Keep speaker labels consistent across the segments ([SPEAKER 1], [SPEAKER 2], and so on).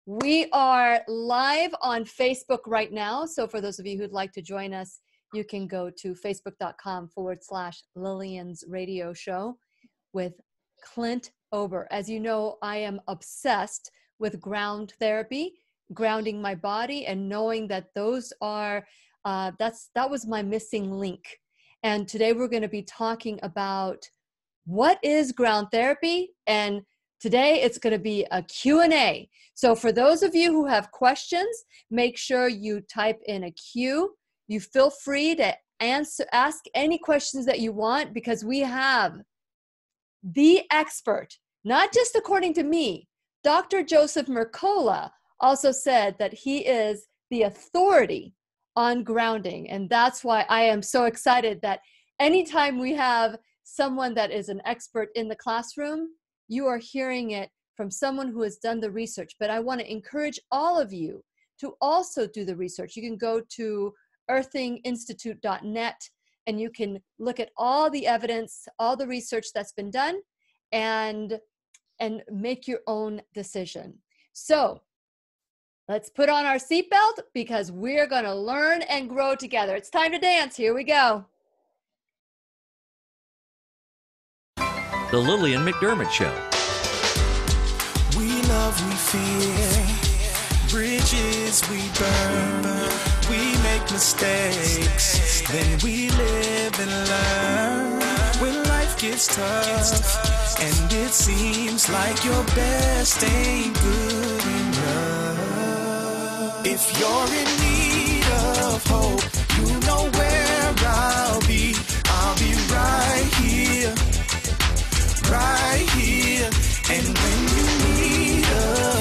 [SPEAKER 1] We are live on Facebook right now. So for those of you who'd like to join us, you can go to facebook.com/Lillian's radio show with Clint Ober. As you know, I am obsessed with ground therapy, grounding my body and knowing that those are, that was my missing link. And today we're going to be talking about what is ground therapy, and today it's going to be a Q&A. So for those of you who have questions, make sure you type in a Q. You feel free to ask any questions that you want, because we have the expert, not just according to me. Dr. Joseph Mercola also said that he is the authority on grounding. And that's why I am so excited that anytime we have someone that is an expert in the classroom, you are hearing it from someone who has done the research. But I want to encourage all of you to also do the research. You can go to earthinginstitute.net and you can look at all the evidence, all the research that's been done, and make your own decision. So let's put on our seatbelt, because we're going to learn and grow together. It's time to dance. Here we go.
[SPEAKER 2] The Lillian McDermott Show.
[SPEAKER 3] We love, we fear, bridges we burn, we make mistakes, then we live and learn. When life gets tough, and it seems like your best ain't good enough. If you're in need of hope, you know where I'll be right here. Right here, and when you need a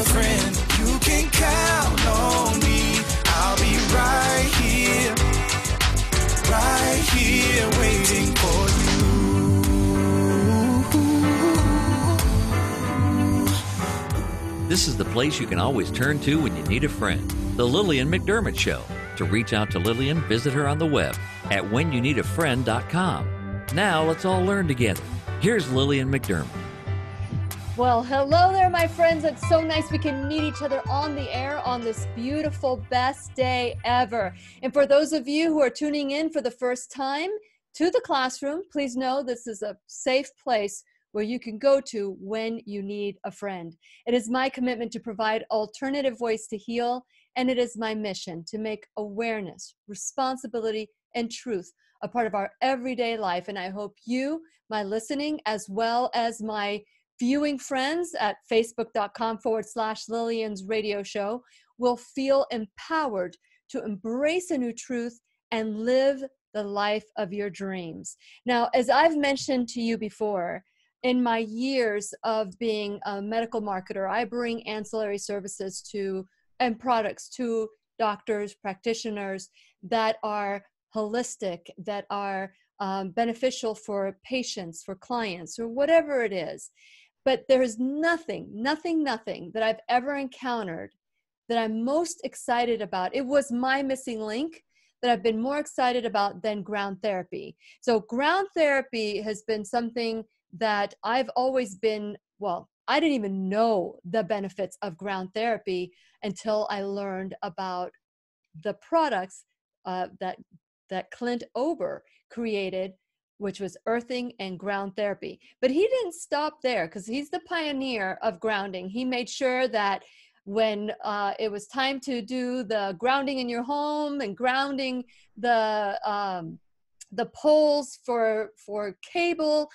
[SPEAKER 3] friend, you can count on me. I'll be right here, waiting for
[SPEAKER 2] you. This is the place you can always turn to when you need a friend. The Lillian McDermott Show. To reach out to Lillian, visit her on the web at whenyouneedafriend.com. Now let's all learn together. Here's Lillian McDermott.
[SPEAKER 1] Well, hello there, my friends. It's so nice we can meet each other on the air on this beautiful, best day ever. And for those of you who are tuning in for the first time to the classroom, please know this is a safe place where you can go to when you need a friend. It is my commitment to provide alternative ways to heal, and it is my mission to make awareness, responsibility, and truth a part of our everyday life. And I hope you, my listening, as well as my viewing friends at facebook.com/Lillian's radio show, will feel empowered to embrace a new truth and live the life of your dreams. Now, as I've mentioned to you before, in my years of being a medical marketer, I bring ancillary services and products to doctors, practitioners that are holistic, that are beneficial for patients, for clients, or whatever it is. But there is nothing that I've ever encountered that I'm most excited about. It was my missing link that I've been more excited about than ground therapy. So ground therapy has been something that I've always been, well, I didn't even know the benefits of ground therapy until I learned about the products that Clint Ober created, which was earthing and ground therapy. But he didn't stop there, because he's the pioneer of grounding. He made sure that when it was time to do the grounding in your home and grounding the poles for cable,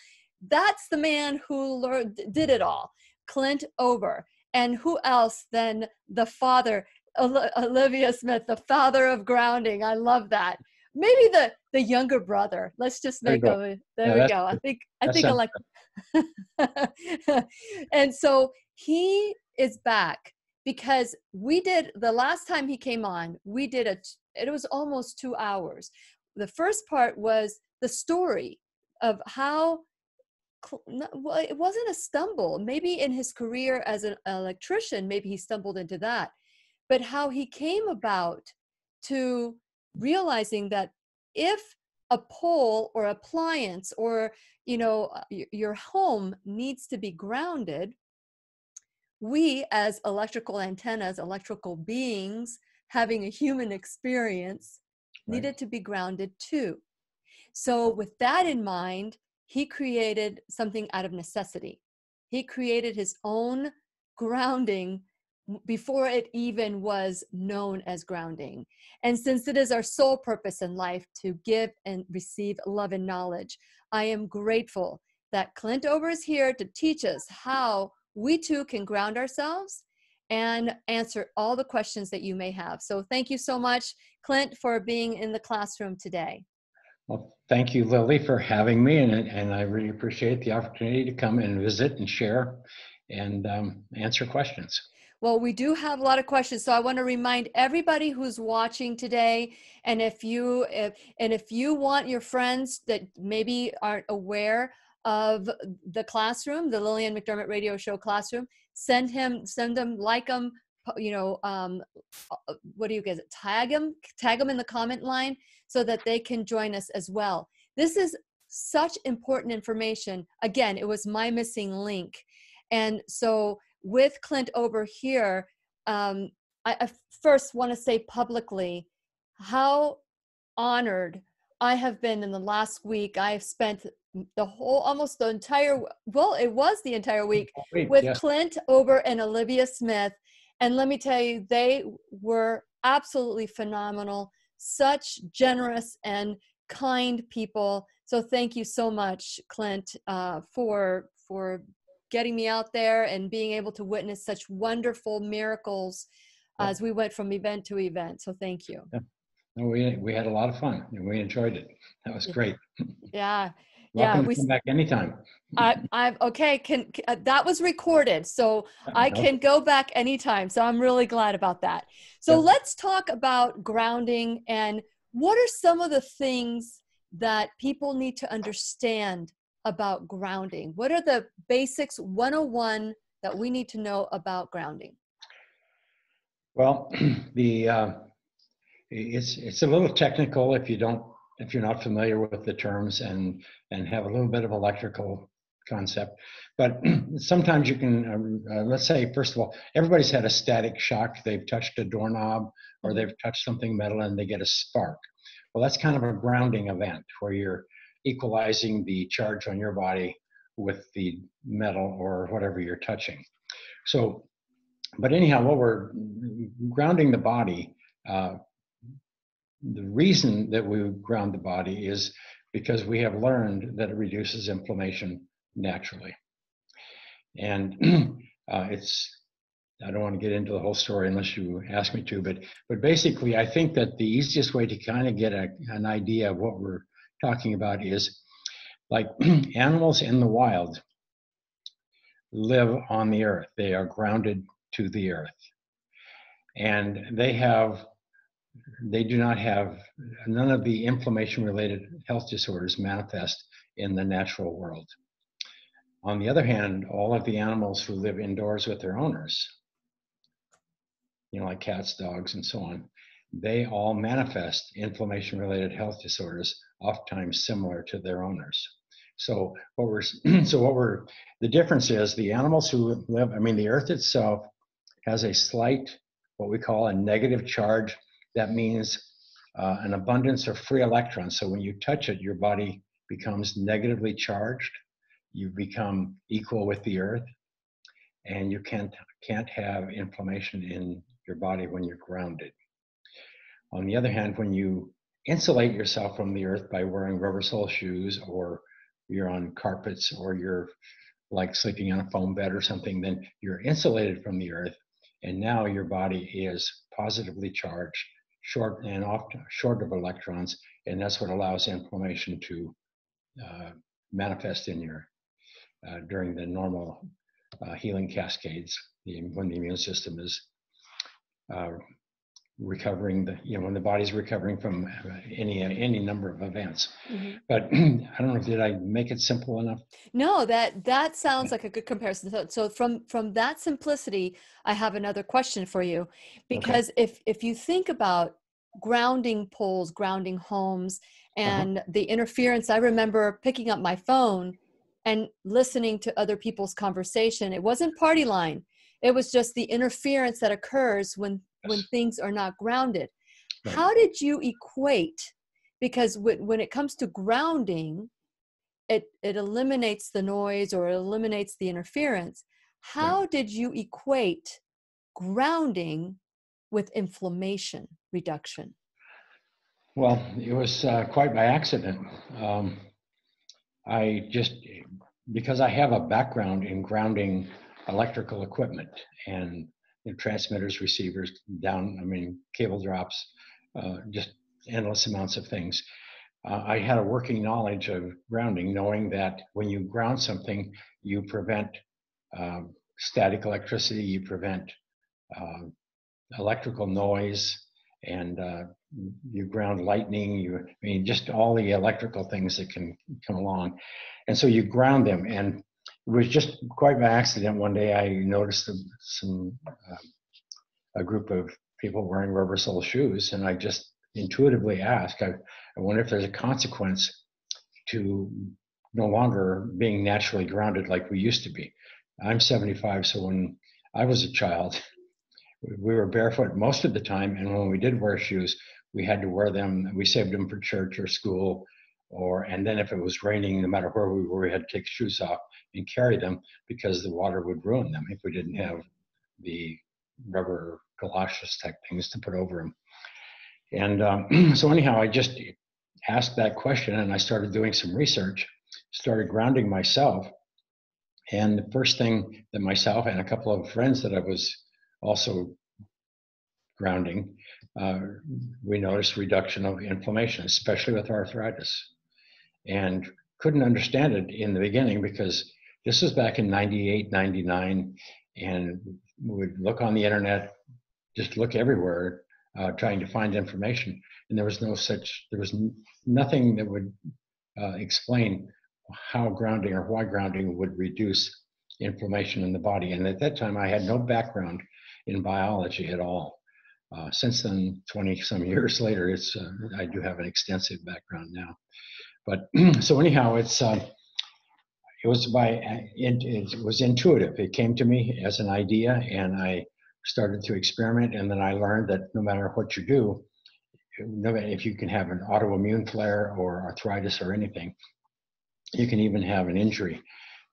[SPEAKER 1] that's the man who did it all, Clint Ober. And who else than the father, Olivia Smith, the father of grounding. I love that. Maybe the younger brother. Let's just make there we go. I think I like. And so he is back, because we did, the last time he came on, we did it was almost 2 hours. The first part was the story of how, well, it wasn't a stumble. Maybe in his career as an electrician, maybe he stumbled into that, but how he came about to realizing that if a pole or appliance or, your home needs to be grounded, we as electrical antennas, electrical beings having a human experience,
[SPEAKER 4] Right.
[SPEAKER 1] needed to be grounded too. So with that in mind, he created something out of necessity. He created his own grounding before it even was known as grounding. And since it is our sole purpose in life to give and receive love and knowledge, I am grateful that Clint Ober is here to teach us how we too can ground ourselves and answer all the questions that you may have. So thank you so much, Clint, for being in the classroom today.
[SPEAKER 4] Well, thank you, Lily, for having me, and I really appreciate the opportunity to come and visit and share and answer questions.
[SPEAKER 1] Well, we do have a lot of questions, so I want to remind everybody who's watching today, and if you want your friends that maybe aren't aware of the classroom, the Lillian McDermott Radio Show classroom, send them, like them, what do you guys tag them in the comment line so that they can join us as well. This is such important information. Again, it was my missing link, and so with Clint Ober here, I first want to say publicly how honored I have been in the last week. I have spent almost the entire, well, it was the entire week with
[SPEAKER 4] Yes.
[SPEAKER 1] Clint Ober and Olivia Smith. And let me tell you, they were absolutely phenomenal, such generous and kind people. So thank you so much, Clint, for getting me out there and being able to witness such wonderful miracles as we went from event to event. So thank you.
[SPEAKER 4] Yeah. We had a lot of fun and we enjoyed it. That was great.
[SPEAKER 1] Yeah.
[SPEAKER 4] Welcome
[SPEAKER 1] Yeah.
[SPEAKER 4] to come back anytime.
[SPEAKER 1] I'm okay. That was recorded, so I can go back anytime. So I'm really glad about that. So let's talk about grounding and what are some of the things that people need to understand about grounding? What are the basics 101 that we need to know about grounding?
[SPEAKER 4] Well, it's a little technical if you're not familiar with the terms and have a little bit of electrical concept. But sometimes you can, let's say, first of all, everybody's had a static shock. They've touched a doorknob or they've touched something metal and they get a spark. Well, that's kind of a grounding event where you're equalizing the charge on your body with the metal or whatever you're touching. So, but anyhow, what we're grounding the body, the reason that we ground the body is because we have learned that it reduces inflammation naturally. And I don't want to get into the whole story unless you ask me to, but basically I think that the easiest way to kind of get an idea of what we're talking about is like animals in the wild live on the earth. They are grounded to the earth. And they do not have, none of the inflammation-related health disorders manifest in the natural world. On the other hand, all of the animals who live indoors with their owners, like cats, dogs, and so on, they all manifest inflammation-related health disorders, oftentimes similar to their owners. So the difference is the animals who live, the earth itself has a slight, what we call a negative charge. That means an abundance of free electrons. So when you touch it, your body becomes negatively charged. You become equal with the earth, and you can't have inflammation in your body when you're grounded. On the other hand, when you insulate yourself from the earth by wearing rubber sole shoes, or you're on carpets, or you're like sleeping on a foam bed or something, then you're insulated from the earth, and now your body is positively charged, short of electrons, and that's what allows inflammation to manifest in your during the normal healing cascades when the immune system is recovering, when the body's recovering from any number of events. Mm-hmm. But I don't know, did I make it simple enough?
[SPEAKER 1] No, that sounds like a good comparison. So from that simplicity, I have another question for you, because if you think about grounding poles, grounding homes, and the interference, I remember picking up my phone and listening to other people's conversation. It wasn't party line. It was just the interference that occurs when things are not grounded. Right. How did you equate? Because when it comes to grounding, it eliminates the noise or eliminates the interference. How did you equate grounding with inflammation reduction?
[SPEAKER 4] Well, it was quite by accident. Because I have a background in grounding electrical equipment and transmitters, receivers, cable drops, just endless amounts of things. I had a working knowledge of grounding, knowing that when you ground something, you prevent static electricity, you prevent electrical noise, and you ground lightning, just all the electrical things that can come along. And so you ground them. And it was just quite by accident. One day I noticed a group of people wearing rubber sole shoes, and I just intuitively asked, I wonder if there's a consequence to no longer being naturally grounded like we used to be. I'm 75, so when I was a child, we were barefoot most of the time, and when we did wear shoes, we had to wear them. We saved them for church or school, and then if it was raining, no matter where we were, we had to take shoes off and carry them because the water would ruin them if we didn't have the rubber galoshes type things to put over them. And so anyhow, I just asked that question, and I started doing some research, started grounding myself. And the first thing that myself and a couple of friends that I was also grounding, we noticed reduction of inflammation, especially with arthritis. And couldn't understand it in the beginning because this was back in 98, 99, and we would look on the internet, just look everywhere, trying to find information. And there was nothing that would explain how grounding or why grounding would reduce inflammation in the body. And at that time, I had no background in biology at all. Since then, 20 some years later, I do have an extensive background now. But so anyhow, it was intuitive. It came to me as an idea, and I started to experiment. And then I learned that no matter what you do, if you can have an autoimmune flare or arthritis or anything, you can even have an injury.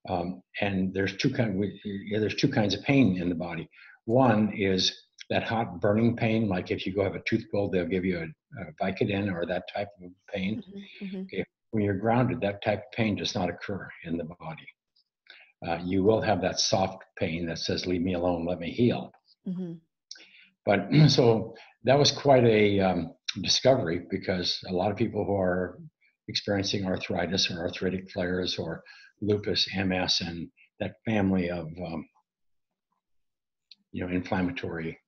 [SPEAKER 4] And there's two kinds of pain in the body. One is that hot burning pain, like if you go have a tooth pulled, they'll give you a Vicodin or that type of pain. Mm-hmm. Okay. When you're grounded, that type of pain does not occur in the body. You will have that soft pain that says, leave me alone, let me heal. Mm-hmm. But so that was quite a discovery, because a lot of people who are experiencing arthritis or arthritic flares or lupus, MS, and that family of inflammatory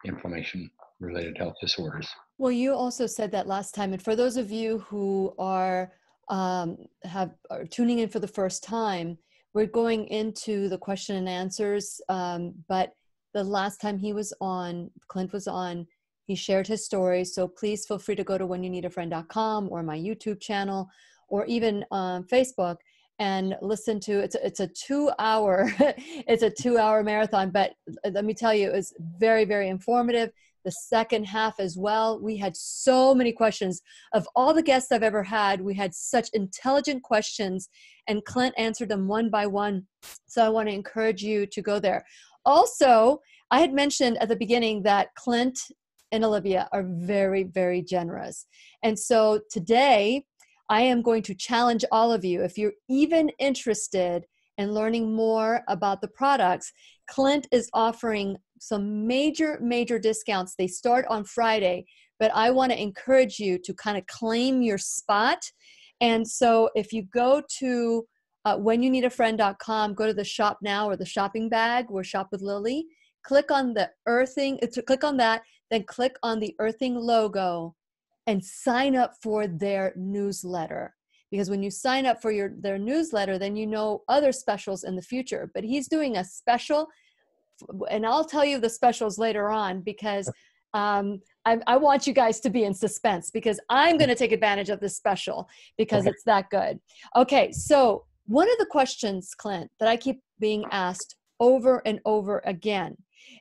[SPEAKER 4] inflammation-related health disorders.
[SPEAKER 1] Well, you also said that last time, and for those of you who are tuning in for the first time, we're going into the question and answers. But the last time Clint was on, he shared his story. So please feel free to go to whenyouneedafriend.com or my YouTube channel, or even Facebook, and listen to it's a 2-hour it's a 2-hour marathon. But let me tell you, it was very, very informative. The second half as well, we had so many questions. Of all the guests I've ever had, we had such intelligent questions, and Clint answered them one by one. So I want to encourage you to go there. Also, I had mentioned at the beginning that Clint and Olivia are very, very generous. And so today, I am going to challenge all of you, if you're even interested in learning more about the products. Clint is offering some major, major discounts. They start on Friday, but I want to encourage you to kind of claim your spot. And so if you go to whenyouneedafriend.com, go to the shop now or the shopping bag or shop with Lily, click on the earthing, click on that, then click on the earthing logo and sign up for their newsletter. Because when you sign up for their newsletter, then you know other specials in the future. But he's doing a special, and I'll tell you the specials later on, because I want you guys to be in suspense, because I'm going to take advantage of this special because it's that good. Okay, so one of the questions, Clint, that I keep being asked over and over again,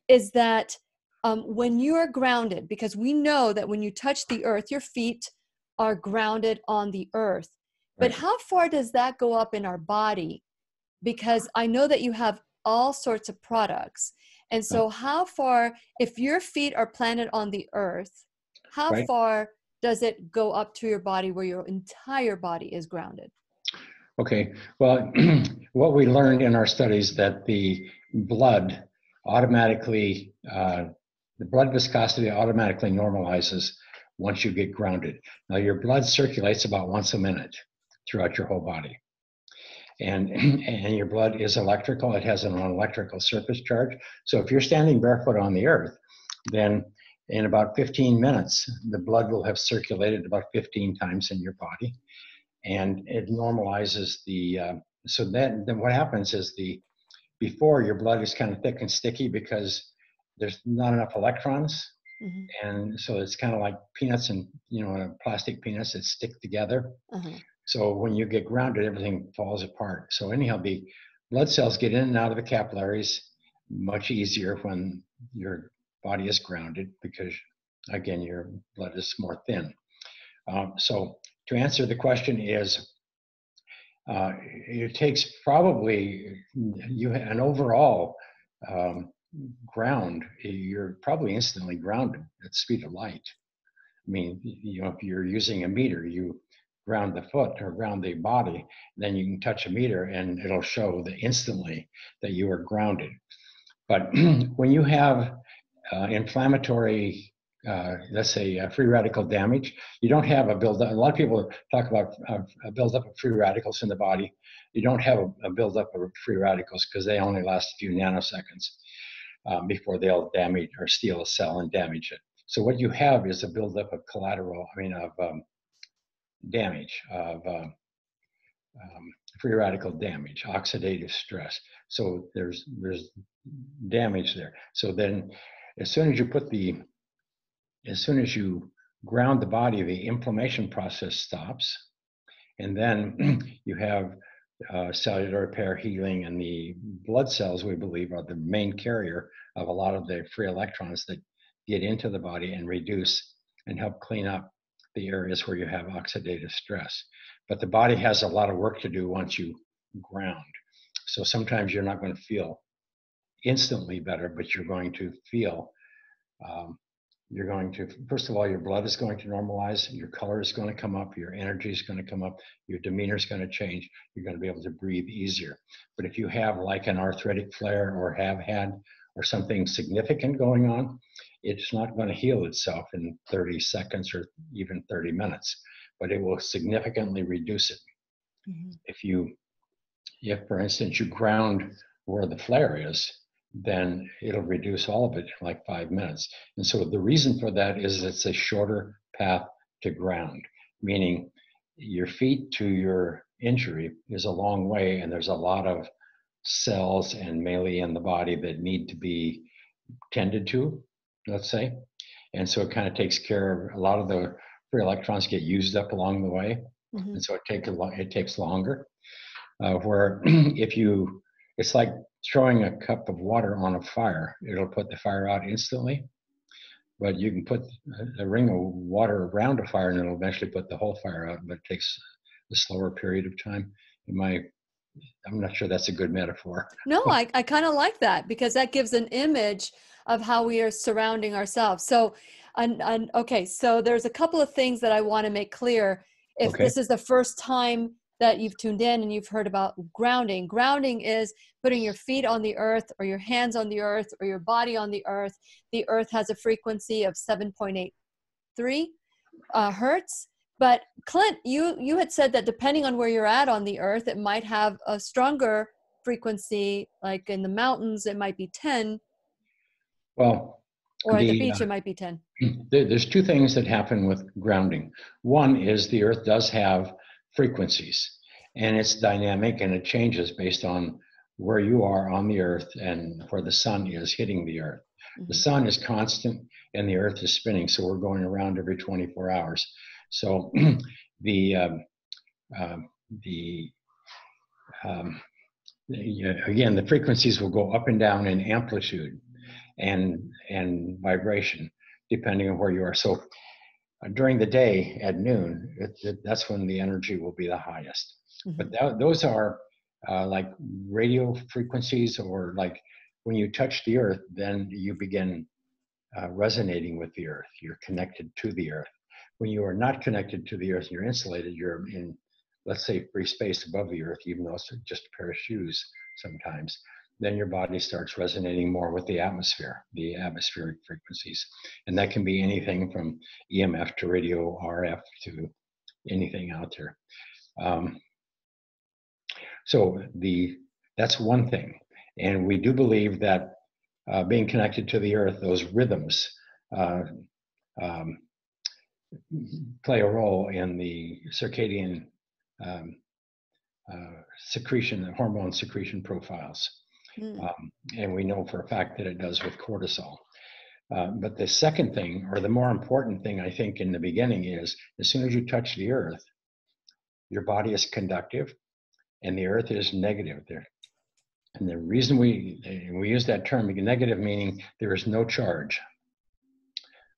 [SPEAKER 1] is that when you are grounded, because we know that when you touch the earth, your feet are grounded on the earth. But
[SPEAKER 4] Right.
[SPEAKER 1] how far does that go up in our body? Because I know that you have all sorts of products. And so how far, if your feet are planted on the earth, how
[SPEAKER 4] Right.
[SPEAKER 1] far does it go up to your body where your entire body is grounded?
[SPEAKER 4] Okay. Well, what we learned in our studies that the blood automatically, the blood viscosity automatically normalizes once you get grounded. Now, your blood circulates about once a minute throughout your whole body. And your blood is electrical. It has an electrical surface charge. So if you're standing barefoot on the earth, then in about 15 minutes, the blood will have circulated about 15 times in your body. And it normalizes the, so then what happens is before your blood is kind of thick and sticky because there's not enough electrons.
[SPEAKER 1] Mm-hmm.
[SPEAKER 4] And so it's kind of like peanuts and, plastic peanuts that stick together.
[SPEAKER 1] Uh-huh.
[SPEAKER 4] So when you get grounded, everything falls apart. So anyhow, the blood cells get in and out of the capillaries much easier when your body is grounded because, again, your blood is more thin. So to answer the question is, it takes probably an overall ground. You're probably instantly grounded at the speed of light. I mean, if you're using a meter, you ground the foot or ground the body, then you can touch a meter and it'll show instantly that you are grounded. But when you have inflammatory, let's say free radical damage, you don't have a buildup. A lot of people talk about a buildup of free radicals in the body. You don't have a buildup of free radicals because they only last a few nanoseconds before they'll damage or steal a cell and damage it. So what you have is a buildup of damage, of free radical damage, oxidative stress. So there's damage there. So then as soon as you ground the body, the inflammation process stops. And then you have cellular repair, healing, and the blood cells, we believe, are the main carrier of a lot of the free electrons that get into the body and reduce and help clean up the areas where you have oxidative stress. But the body has a lot of work to do once you ground. So sometimes you're not going to feel instantly better, but you're going to feel, first of all, your blood is going to normalize, your color is going to come up, your energy is going to come up, your demeanor is going to change, you're going to be able to breathe easier. But if you have like an arthritic flare or have had or something significant going on, it's not going to heal itself in 30 seconds or even 30 minutes, but it will significantly reduce it. Mm-hmm. If, for instance, you ground where the flare is, then it'll reduce all of it in like 5 minutes. And so the reason for that is it's a shorter path to ground, meaning your feet to your injury is a long way, and there's a lot of cells and melee in the body that need to be tended to, let's say. And so it kind of takes care of a lot of the free electrons get used up along the way. Mm-hmm. And so it takes longer. Where it's like throwing a cup of water on a fire. It'll put the fire out instantly, but you can put a ring of water around a fire and it'll eventually put the whole fire out, but it takes a slower period of time. I'm not sure that's a good metaphor.
[SPEAKER 1] No, I kind of like that because that gives an image of how we are surrounding ourselves. So, okay, so there's a couple of things that I want to make clear. If this is the first time that you've tuned in and you've heard about grounding. Grounding is putting your feet on the earth or your hands on the earth or your body on the earth. The earth has a frequency of 7.83 hertz. But Clint, you had said that depending on where you're at on the earth, it might have a stronger frequency, like in the mountains, it might be 10.
[SPEAKER 4] Well,
[SPEAKER 1] or at the beach, it might be 10.
[SPEAKER 4] There's two things that happen with grounding. One is the earth does have frequencies, and it's dynamic and it changes based on where you are on the earth and where the sun is hitting the earth. Mm-hmm. The sun is constant and the earth is spinning, so we're going around every 24 hours. So the again, the frequencies will go up and down in amplitude and vibration, depending on where you are. So during the day at noon, that's when the energy will be the highest.
[SPEAKER 1] Mm-hmm.
[SPEAKER 4] But those are like radio frequencies, or like when you touch the earth, then you begin resonating with the earth. You're connected to the earth. When you are not connected to the earth, you're insulated, you're in, let's say, free space above the earth, even though it's just a pair of shoes sometimes, then your body starts resonating more with the atmosphere, the atmospheric frequencies. And that can be anything from EMF to radio RF to anything out there. So that's one thing. And we do believe that being connected to the earth, those rhythms play a role in the circadian secretion, hormone secretion profiles. And we know for a fact that it does with cortisol. But the second thing, or the more important thing, I think, in the beginning is, as soon as you touch the earth, your body is conductive and the earth is negative there. And the reason we use that term, negative, meaning there is no charge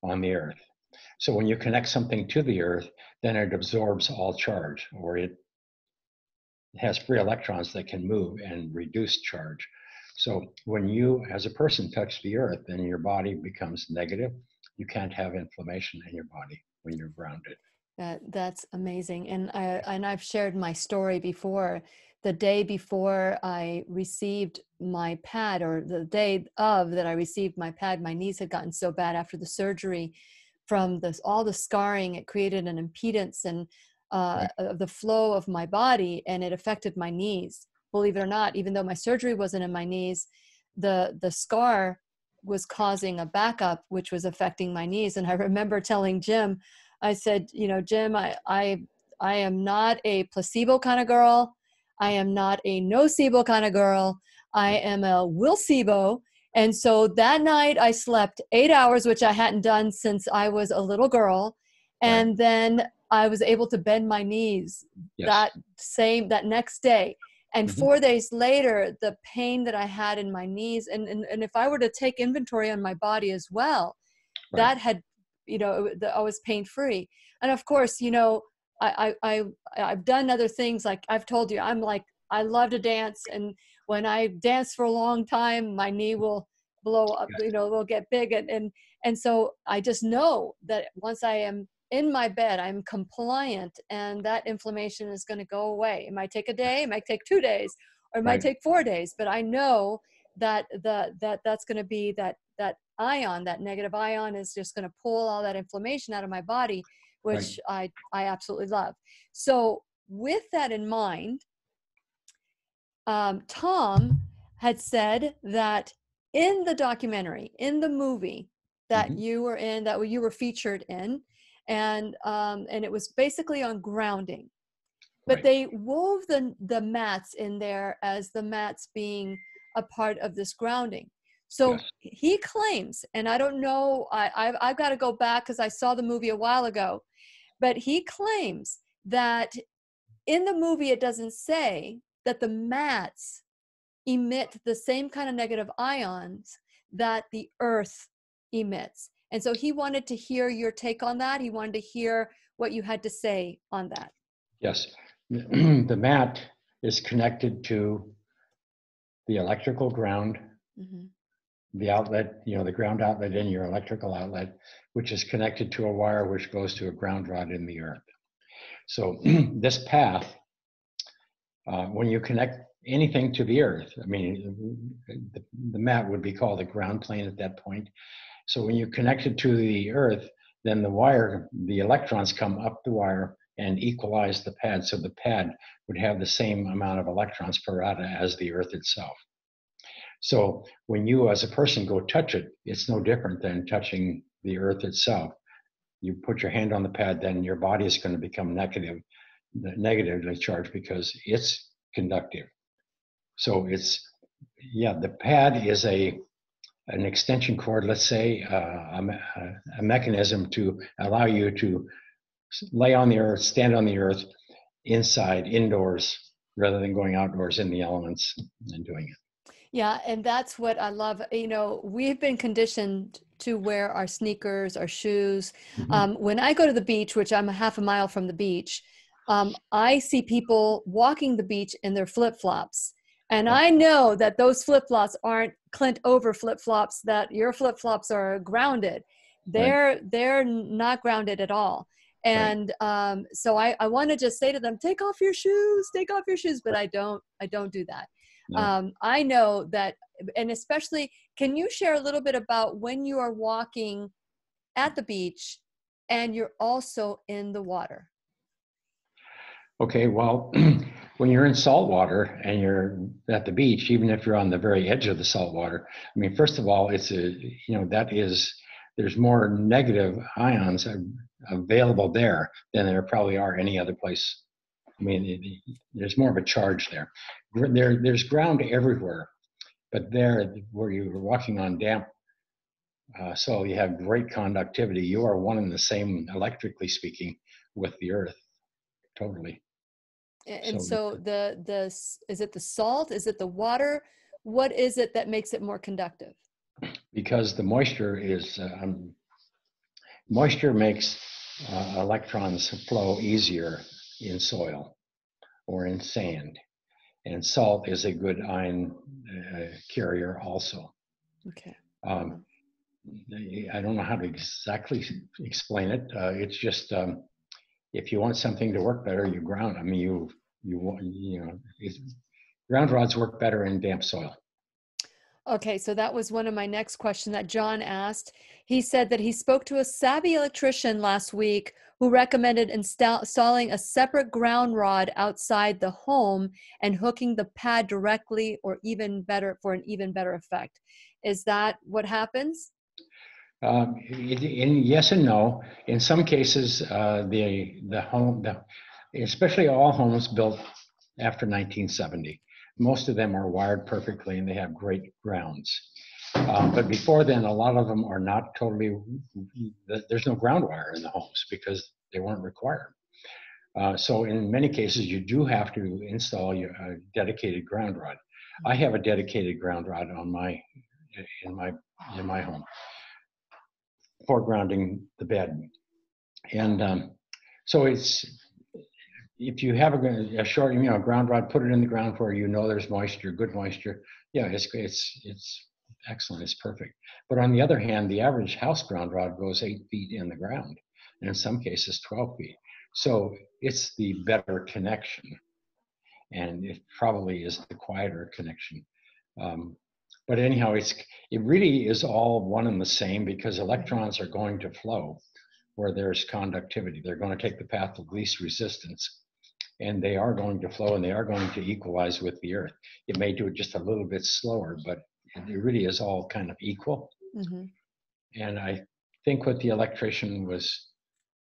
[SPEAKER 4] on the earth. So when you connect something to the earth, then it absorbs all charge, or it has free electrons that can move and reduce charge. So when you, as a person, touch the earth, then your body becomes negative. You can't have inflammation in your body when you're grounded.
[SPEAKER 1] That's amazing. And I've shared my story before. The day before I received my pad, or the day of that I received my pad, my knees had gotten so bad after the surgery from all the scarring. It created an impedance and of the flow of my body, and it affected my knees. Believe it or not, even though my surgery wasn't in my knees, the scar was causing a backup, which was affecting my knees. And I remember telling Jim, I said, Jim, I am not a placebo kind of girl. I am not a nocebo kind of girl. I am a willcebo. And so that night I slept 8 hours, which I hadn't done since I was a little girl. And then I was able to bend my knees that next day. And 4 days later, the pain that I had in my knees, and if I were to take inventory on my body as well, that had, I was pain-free. And of course, I've done other things. Like I've told you, I love to dance. And when I dance for a long time, my knee will blow up, will get big. And so I just know that once I am in my bed, I'm compliant, and that inflammation is going to go away. It might take a day, it might take 2 days, or it might take 4 days, but I know that that's going to be that ion, that negative ion is just going to pull all that inflammation out of my body, which I absolutely love. So with that in mind, Tom had said that in the documentary, in the movie that you were in, that you were featured in, and it was basically on grounding, but they wove the mats in there as the mats being a part of this grounding. So he claims, and I don't know, I've got to go back because I saw the movie a while ago, but he claims that in the movie it doesn't say that the mats emit the same kind of negative ions that the earth emits. And so he wanted to hear your take on that. He wanted to hear what you had to say on that.
[SPEAKER 4] Yes. The mat is connected to the electrical ground, the outlet, the ground outlet in your electrical outlet, which is connected to a wire which goes to a ground rod in the earth. So this path, when you connect anything to the earth, the mat would be called the ground plane at that point. So when you connect it to the earth, then the electrons come up the wire and equalize the pad. So the pad would have the same amount of electrons per atom as the earth itself. So when you as a person go touch it, it's no different than touching the earth itself. You put your hand on the pad, then your body is going to become negatively charged because it's conductive. So the pad is an extension cord, let's say, a mechanism to allow you to lay on the earth, stand on the earth, inside, indoors, rather than going outdoors in the elements and doing it.
[SPEAKER 1] Yeah, and that's what I love. You know, we've been conditioned to wear our sneakers, our shoes. When I go to the beach, which I'm a half a mile from the beach, I see people walking the beach in their flip-flops. And I know that those flip-flops aren't Clint Ober flip-flops, that your flip-flops are grounded. They're not grounded at all. And so I want to just say to them, take off your shoes, but I don't do that.
[SPEAKER 4] No.
[SPEAKER 1] I know that, and especially, can you share a little bit about when you are walking at the beach and you're also in the water?
[SPEAKER 4] Okay, well, when you're in salt water and you're at the beach, even if you're on the very edge of the salt water, I mean, first of all, there's more negative ions available there than there probably are any other place. I mean, there's more of a charge there. There's ground everywhere, but there, where you're walking on damp soil, you have great conductivity. You are one and the same, electrically speaking, with the earth, totally.
[SPEAKER 1] And so is it the salt? Is it the water? What is it that makes it more conductive?
[SPEAKER 4] Because the moisture moisture makes electrons flow easier in soil or in sand, and salt is a good ion carrier also.
[SPEAKER 1] Okay.
[SPEAKER 4] I don't know how to exactly explain it. It's just if you want something to work better, you ground. I mean, ground rods work better in damp soil.
[SPEAKER 1] Okay, so that was one of my next questions that John asked. He said that he spoke to a savvy electrician last week who recommended installing a separate ground rod outside the home and hooking the pad directly, or even better, for an even better effect. Is that what happens?
[SPEAKER 4] Yes and no. In some cases, the home, especially all homes built after 1970, most of them are wired perfectly and they have great grounds. But before then, a lot of them are not totally, there's no ground wire in the homes because they weren't required. So in many cases, you do have to install your dedicated ground rod. I have a dedicated ground rod on in my home for grounding the bed. And so if you have a short, ground rod, put it in the ground where there's moisture, good moisture. Yeah, it's excellent. It's perfect. But on the other hand, the average house ground rod goes 8 feet in the ground, and in some cases 12 feet. So it's the better connection, and it probably is the quieter connection. But anyhow, it really is all one and the same, because electrons are going to flow where there's conductivity. They're going to take the path of least resistance, and they are going to flow, and they are going to equalize with the earth. It may do it just a little bit slower, but it really is all kind of equal. Mm-hmm. And I think what the electrician was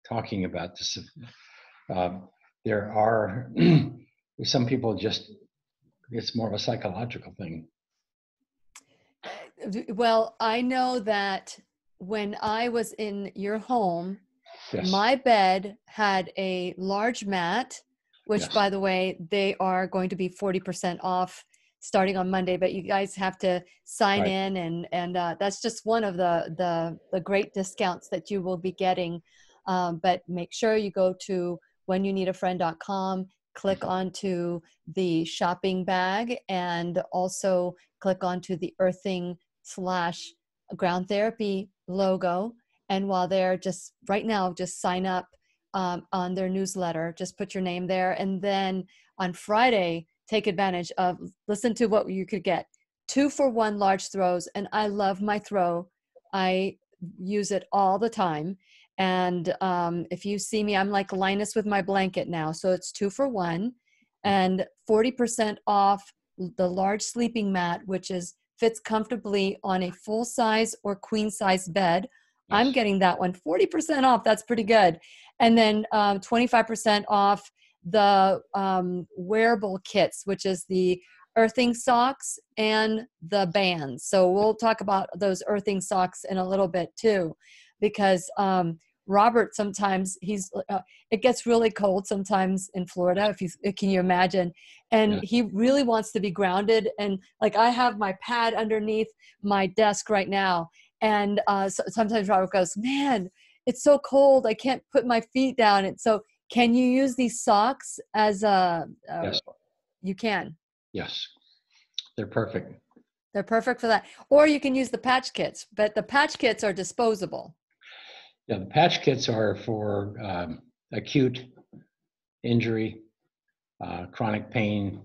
[SPEAKER 4] talking about, there are some people it's more of a psychological thing.
[SPEAKER 1] Well, I know that when I was in your home,
[SPEAKER 4] yes.
[SPEAKER 1] My bed had a large mat, which,
[SPEAKER 4] yes.
[SPEAKER 1] by the way, they are going to be 40% off starting on Monday, but you guys have to sign
[SPEAKER 4] right.
[SPEAKER 1] in, and that's just one of the great discounts that you will be getting. But make sure you go to whenyounneedafriend.com, click onto the shopping bag, and also click onto the earthing /ground therapy logo. And while they're just right now, just sign up on their newsletter, just put your name there. And then on Friday, take advantage of, listen to what you could get. 2-for-1 large throws. And I love my throw. I use it all the time. And if you see me, I'm like Linus with my blanket now. So it's 2-for-1 and 40% off the large sleeping mat, which fits comfortably on a full size or queen size bed. Yes. I'm getting that one 40% off. That's pretty good. And then 25% off the wearable kits, which is the earthing socks and the bands. So we'll talk about those earthing socks in a little bit too, because Robert, sometimes it gets really cold sometimes in Florida, can you imagine? And
[SPEAKER 4] Yeah.
[SPEAKER 1] he really wants to be grounded. And like, I have my pad underneath my desk right now. And sometimes Robert goes, man, it's so cold. I can't put my feet down. And so can you use these socks as
[SPEAKER 4] Yes.
[SPEAKER 1] you can?
[SPEAKER 4] Yes. They're perfect.
[SPEAKER 1] They're perfect for that. Or you can use the patch kits, but the patch kits are disposable.
[SPEAKER 4] Yeah, the patch kits are for acute injury, chronic pain,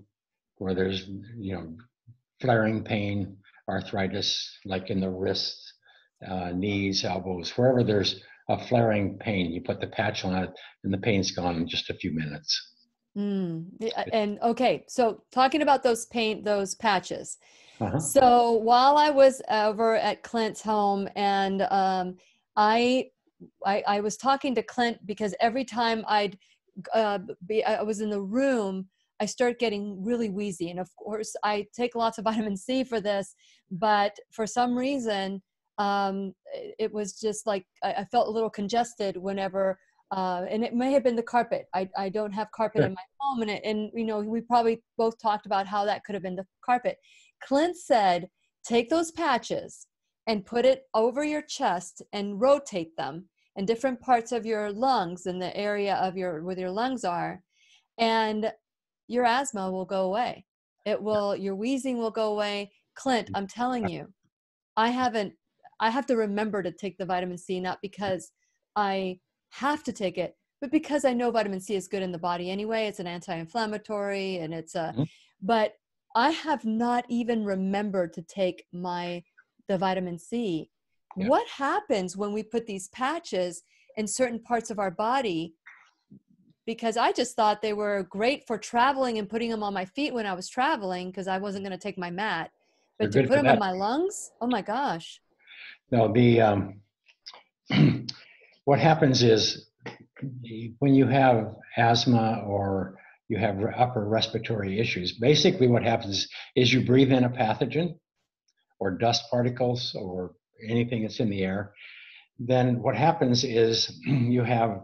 [SPEAKER 4] where there's, flaring pain, arthritis, like in the wrists, knees, elbows, wherever there's a flaring pain, you put the patch on it and the pain's gone in just a few minutes.
[SPEAKER 1] And okay, so talking about those patches.
[SPEAKER 4] Uh-huh.
[SPEAKER 1] So while I was over at Clint's home, and I was talking to Clint because every time I was in the room, I start getting really wheezy. And of course, I take lots of vitamin C for this, but for some reason, it was just like I felt a little congested whenever. And it may have been the carpet. I don't have carpet
[SPEAKER 4] Sure.
[SPEAKER 1] in my home, and we probably both talked about how that could have been the carpet. Clint said, take those patches and put it over your chest and rotate them in different parts of your lungs, in the area of where your lungs are, and your asthma will go away. Your wheezing will go away. Clint, I'm telling you, I have to remember to take the vitamin C, not because I have to take it, but because I know vitamin C is good in the body anyway. It's an anti-inflammatory, and but I have not even remembered to take the vitamin C.
[SPEAKER 4] Yeah.
[SPEAKER 1] What happens when we put these patches in certain parts of our body? Because I just thought they were great for traveling and putting them on my feet when I was traveling, because I wasn't going to take my mat.
[SPEAKER 4] They're
[SPEAKER 1] But to
[SPEAKER 4] good
[SPEAKER 1] put
[SPEAKER 4] for
[SPEAKER 1] them in
[SPEAKER 4] that.
[SPEAKER 1] my lungs, oh my gosh.
[SPEAKER 4] No, what happens is when you have asthma or you have upper respiratory issues, basically what happens is you breathe in a pathogen or dust particles or anything that's in the air. Then what happens is you have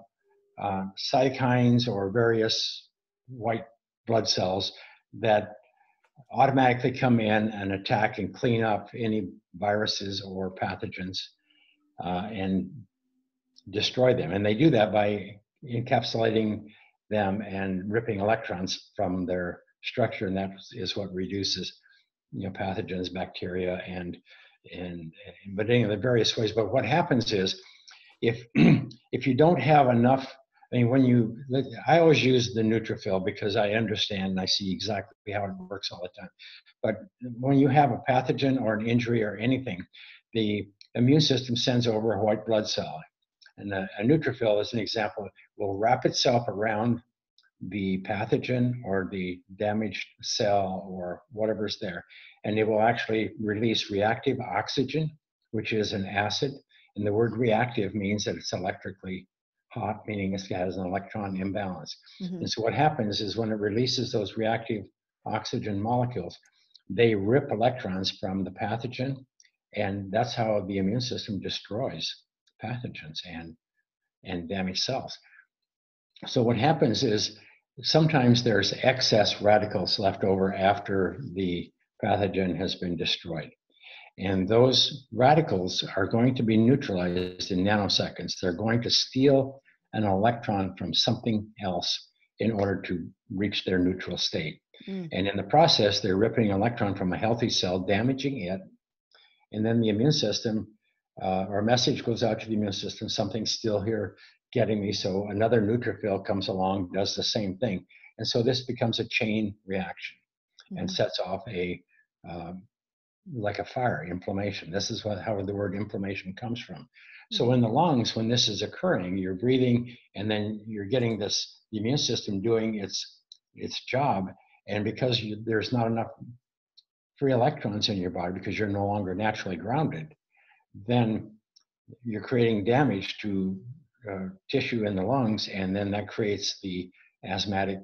[SPEAKER 4] cytokines or various white blood cells that automatically come in and attack and clean up any viruses or pathogens and destroy them. And they do that by encapsulating them and ripping electrons from their structure, and that is what reduces, pathogens, bacteria, and but in the various ways. But what happens is, if if you don't have enough, I always use the neutrophil because I understand and I see exactly how it works all the time. But when you have a pathogen or an injury or anything, the immune system sends over a white blood cell. And a neutrophil, as an example, will wrap itself around the pathogen or the damaged cell or whatever's there. And it will actually release reactive oxygen, which is an acid. And the word reactive means that it's electrically hot, meaning it has an electron imbalance.
[SPEAKER 1] Mm-hmm.
[SPEAKER 4] And so what happens is when it releases those reactive oxygen molecules, they rip electrons from the pathogen. And that's how the immune system destroys pathogens and damaged cells. So what happens is sometimes there's excess radicals left over after the pathogen has been destroyed. And those radicals are going to be neutralized in nanoseconds. They're going to steal an electron from something else in order to reach their neutral state. And in the process, they're ripping an electron from a healthy cell, damaging it. And then the immune system, or a message goes out to the immune system, something's still here getting me. So another neutrophil comes along, does the same thing. And so this becomes a chain reaction and sets off like a fire, inflammation. This is how the word inflammation comes from. So in the lungs, when this is occurring, you're breathing and then you're getting the immune system doing its job. And because there's not enough free electrons in your body because you're no longer naturally grounded, then you're creating damage to tissue in the lungs, and then that creates the asthmatic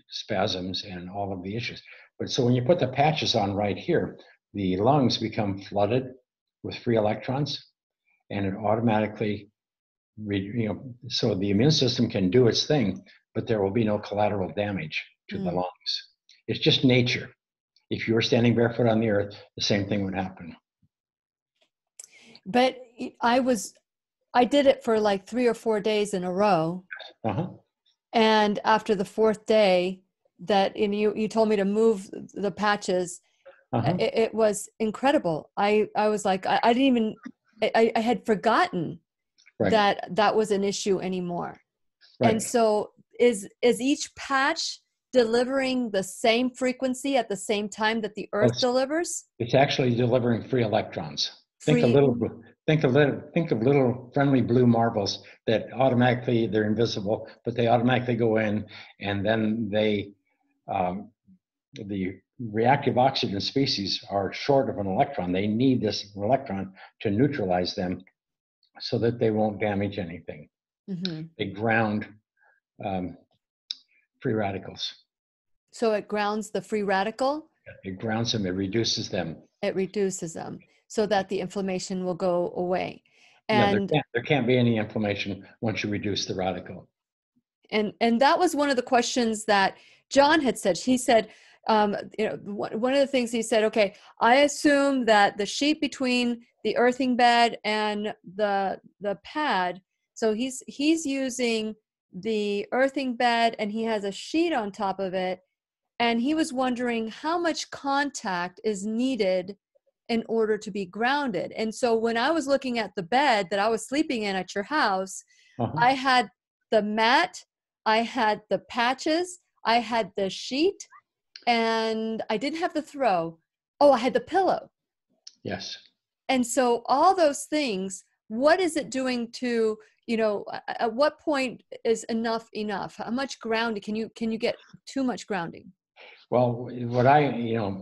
[SPEAKER 4] spasms and all of the issues. But so when you put the patches on right here, the lungs become flooded with free electrons, and it automatically so the immune system can do its thing, but there will be no collateral damage to the lungs. It's just nature. If you were standing barefoot on the earth, the same thing would happen.
[SPEAKER 1] But I did it for like 3 or 4 days in a row.
[SPEAKER 4] Uh-huh.
[SPEAKER 1] And after the 4th day you told me to move the patches,
[SPEAKER 4] Uh-huh.
[SPEAKER 1] it was incredible. I was like, I didn't even, I had forgotten
[SPEAKER 4] Right.
[SPEAKER 1] that was an issue anymore.
[SPEAKER 4] Right.
[SPEAKER 1] And so is each patch delivering the same frequency at the same time that the earth delivers?
[SPEAKER 4] It's actually delivering free electrons. Think of little friendly blue marbles that automatically, they're invisible, but they automatically go in, and then they the reactive oxygen species are short of an electron. They need this electron to neutralize them so that they won't damage anything.
[SPEAKER 1] Mm-hmm.
[SPEAKER 4] They ground free radicals.
[SPEAKER 1] So it grounds the free radical?
[SPEAKER 4] It grounds them, it reduces them.
[SPEAKER 1] It reduces them so that the inflammation will go away.
[SPEAKER 4] And there can't be any inflammation once you reduce the radical.
[SPEAKER 1] And that was one of the questions that John had said. He said, one of the things he said, okay, I assume that the sheet between the earthing bed and the pad, so he's using the earthing bed and he has a sheet on top of it. And he was wondering how much contact is needed in order to be grounded. And so when I was looking at the bed that I was sleeping in at your house, I had the mat, I had the patches, I had the sheet, and I didn't have the throw. Oh, I had the pillow.
[SPEAKER 4] Yes.
[SPEAKER 1] And so all those things, what is it doing to, at what point is enough? How much grounding can you get too much grounding?
[SPEAKER 4] Well,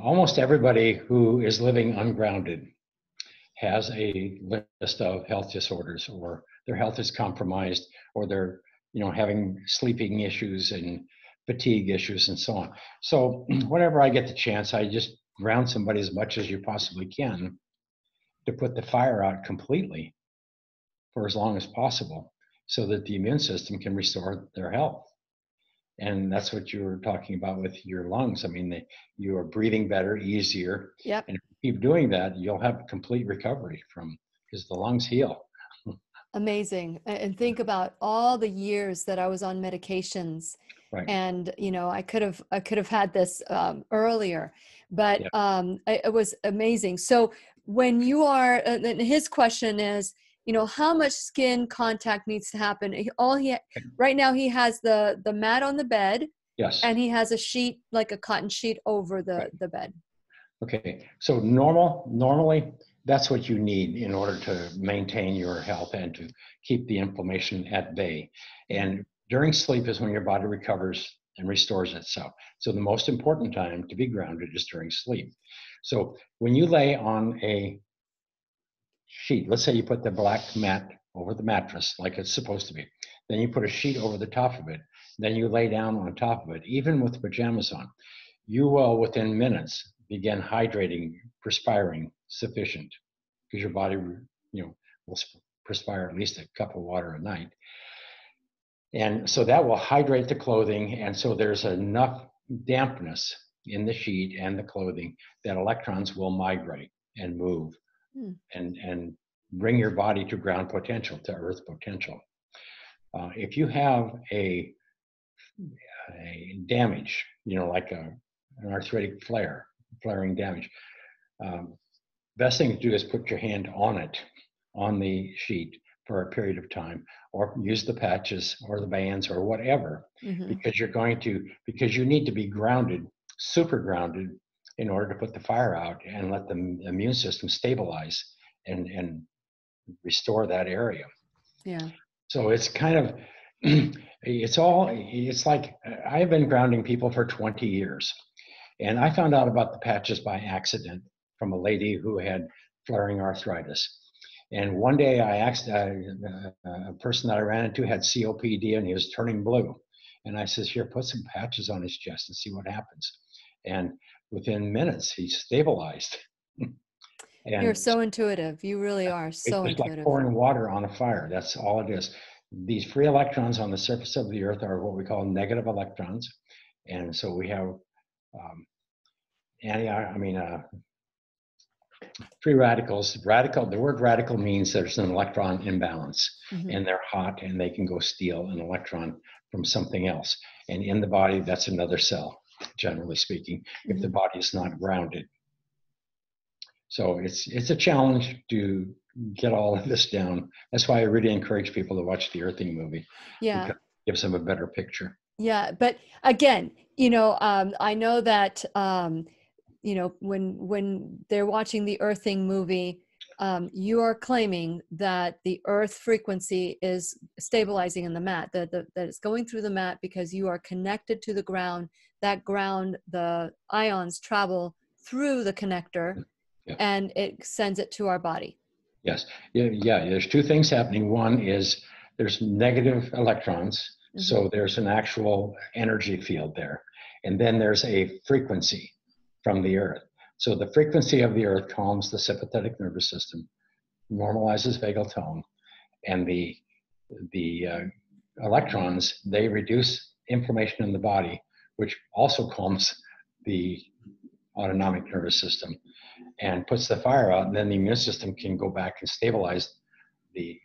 [SPEAKER 4] almost everybody who is living ungrounded has a list of health disorders, or their health is compromised, or they're, having sleeping issues and fatigue issues and so on. So whenever I get the chance, I just ground somebody as much as you possibly can to put the fire out completely for as long as possible so that the immune system can restore their health. And that's what you were talking about with your lungs. I mean, you are breathing better, easier.
[SPEAKER 1] Yep.
[SPEAKER 4] And if you keep doing that, you'll have complete recovery because the lungs heal.
[SPEAKER 1] Amazing. And think about all the years that I was on medications.
[SPEAKER 4] Right.
[SPEAKER 1] And, I could have had this earlier, but it was amazing. So when you are, his question is, how much skin contact needs to happen? Right now he has the mat on the bed.
[SPEAKER 4] Yes.
[SPEAKER 1] And he has a sheet, like a cotton sheet over the bed.
[SPEAKER 4] Okay. So normally that's what you need in order to maintain your health and to keep the inflammation at bay. And during sleep is when your body recovers and restores itself. So the most important time to be grounded is during sleep. So when you lay on a sheet, let's say you put the black mat over the mattress like it's supposed to be, then you put a sheet over the top of it, then you lay down on top of it, even with pajamas on, you will within minutes begin hydrating, perspiring sufficient, because your body will perspire at least a cup of water a night. And so that will hydrate the clothing, and so there's enough dampness in the sheet and the clothing that electrons will migrate and move and bring your body to ground potential, to earth potential. If you have a damage, like an arthritic flaring damage, best thing to do is put your hand on the sheet for a period of time, or use the patches or the bands or whatever, because you need to be grounded, super grounded, in order to put the fire out and let the immune system stabilize and restore that area.
[SPEAKER 1] Yeah.
[SPEAKER 4] So it's kind of, it's like, I've been grounding people for 20 years. And I found out about the patches by accident from a lady who had flaring arthritis. And one day I asked a person that I ran into had COPD and he was turning blue. And I says, here, put some patches on his chest and see what happens. And within minutes, he stabilized.
[SPEAKER 1] You're
[SPEAKER 4] And
[SPEAKER 1] so intuitive. You really are
[SPEAKER 4] it's
[SPEAKER 1] so
[SPEAKER 4] just like
[SPEAKER 1] intuitive.
[SPEAKER 4] pouring water on a fire. That's all it is. These free electrons on the surface of the Earth are what we call negative electrons. And so we have um, free radicals. The word radical means there's an electron imbalance,
[SPEAKER 1] Mhm.
[SPEAKER 4] and they're hot and they can go steal an electron from something else. And in the body, that's another cell, generally speaking, if the
[SPEAKER 1] Mhm.
[SPEAKER 4] body is not grounded. So it's a challenge to get all of this down. That's why I really encourage people to watch the Earthing movie,
[SPEAKER 1] Yeah.
[SPEAKER 4] because it gives them a better picture.
[SPEAKER 1] Yeah. But again, I know that, when they're watching the Earthing movie, you are claiming that the Earth frequency is stabilizing in the mat, that it's going through the mat because you are connected to the ground. That ground, the ions travel through the connector,
[SPEAKER 4] Yeah.
[SPEAKER 1] and it sends it to our body.
[SPEAKER 4] Yes. Yeah. There's two things happening. One is there's negative electrons, so there's an actual energy field there, and then there's a frequency from the Earth. So the frequency of the Earth calms the sympathetic nervous system, normalizes vagal tone, and the electrons, they reduce inflammation in the body, which also calms the autonomic nervous system and puts the fire out, and then the immune system can go back and stabilize the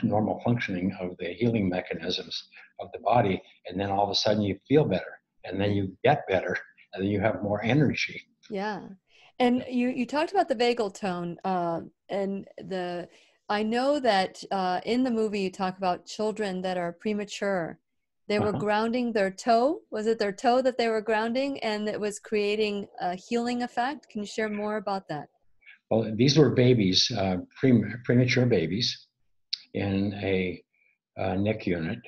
[SPEAKER 4] normal functioning of the healing mechanisms of the body, and then all of a sudden you feel better, and then you get better, and then you have more energy.
[SPEAKER 1] Yeah. And you talked about the vagal tone, I know that in the movie you talk about children that are premature. They were grounding their toe. Was it their toe that they were grounding, and it was creating a healing effect? Can you share more about that?
[SPEAKER 4] Well, these were babies, premature babies in a NIC unit.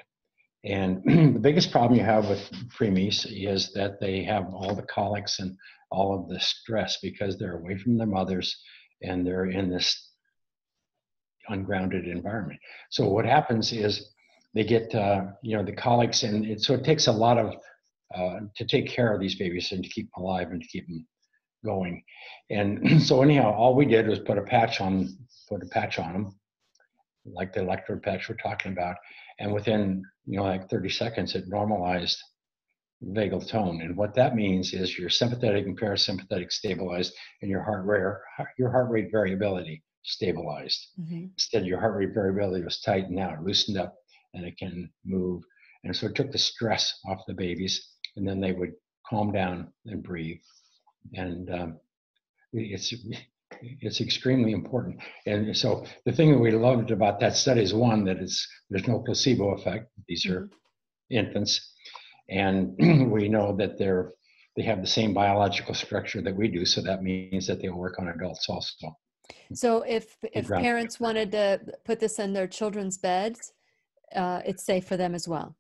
[SPEAKER 4] And the biggest problem you have with preemies is that they have all the colics and all of the stress because they're away from their mothers and they're in this ungrounded environment. So what happens is they get, the colics, and so it takes a lot of to take care of these babies and to keep them alive and to keep them going. And so anyhow, all we did was put a patch on them, like the electrode patch we're talking about, and within like 30 seconds it normalized vagal tone. And what that means is your sympathetic and parasympathetic stabilized, and your heart rate variability stabilized. Instead, your heart rate variability was tightened out, loosened up, and it can move. And so it took the stress off the babies, and then they would calm down and breathe. And it's extremely important. And so the thing that we loved about that study is, one, that there's no placebo effect. These are infants, and we know that they have the same biological structure that we do. So that means that they'll work on adults also.
[SPEAKER 1] So if parents wanted to put this in their children's beds, it's safe for them as well.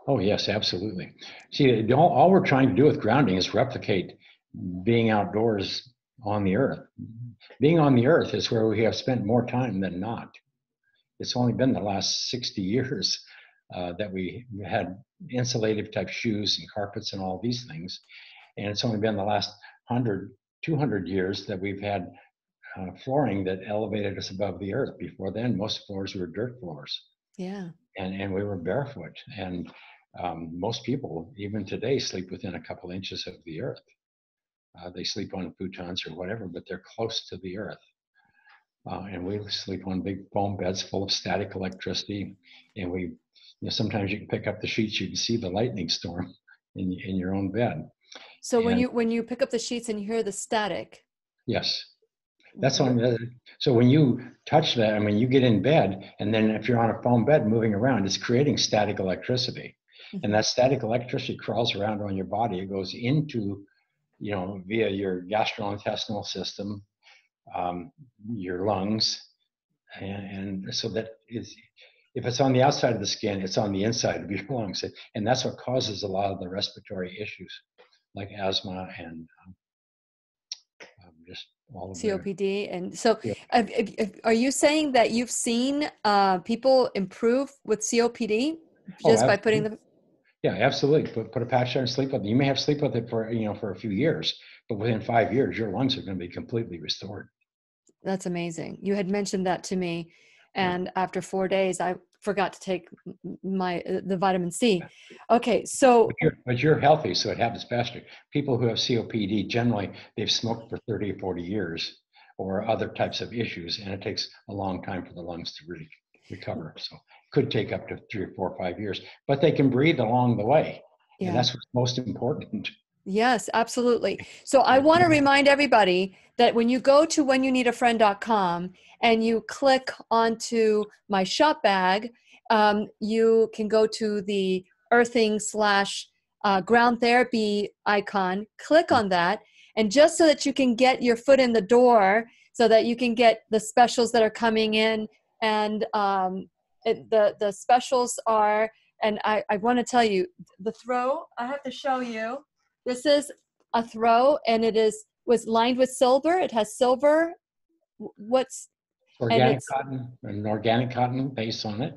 [SPEAKER 4] Oh yes, absolutely. See, all we're trying to do with grounding is replicate being outdoors on the Earth. Being on the Earth is where we have spent more time than not. It's only been the last 60 years that we had insulative type shoes and carpets and all these things. And it's only been the last 100, 200 years that we've had flooring that elevated us above the Earth. Before then, most floors were dirt floors.
[SPEAKER 1] Yeah.
[SPEAKER 4] And we were barefoot. And most people, even today, sleep within a couple inches of the Earth. They sleep on futons or whatever, but they're close to the Earth. And we sleep on big foam beds full of static electricity. And sometimes you can pick up the sheets, you can see the lightning storm in your own bed.
[SPEAKER 1] So when you pick up the sheets and you hear the static.
[SPEAKER 4] Yes. That's on. So when you touch that, you get in bed, and then if you're on a foam bed moving around, it's creating static electricity. And that static electricity crawls around on your body. It goes into, via your gastrointestinal system, your lungs, and so that is, if it's on the outside of the skin, it's on the inside of your lungs, and that's what causes a lot of the respiratory issues, like asthma and just all of
[SPEAKER 1] COPD. And so are you saying that you've seen people improve with COPD just by putting them?
[SPEAKER 4] Yeah, absolutely. Put a patch on and sleep with it. You may have sleep with it for a few years, but within 5 years, your lungs are going to be completely restored.
[SPEAKER 1] That's amazing. You had mentioned that to me. And after 4 days, I forgot to take the vitamin C. Okay. So,
[SPEAKER 4] but you're healthy, so it happens faster. People who have COPD, generally, they've smoked for 30 or 40 years or other types of issues, and it takes a long time for the lungs to really recover. So it could take up to 3 or 4 or 5 years, but they can breathe along the way.
[SPEAKER 1] yeah.
[SPEAKER 4] And that's what's most important.
[SPEAKER 1] Yes, absolutely. So I want to remind everybody that when you go to whenyouneedafriend.com and you click onto my shop bag, you can go to the earthing / ground therapy icon, click on that. And just so that you can get your foot in the door, so that you can get the specials that are coming in. And the specials are, and I want to tell you, the throw, I have to show you. This is a throw, and it was lined with silver. It has silver. What's
[SPEAKER 4] organic cotton, an organic cotton base on it.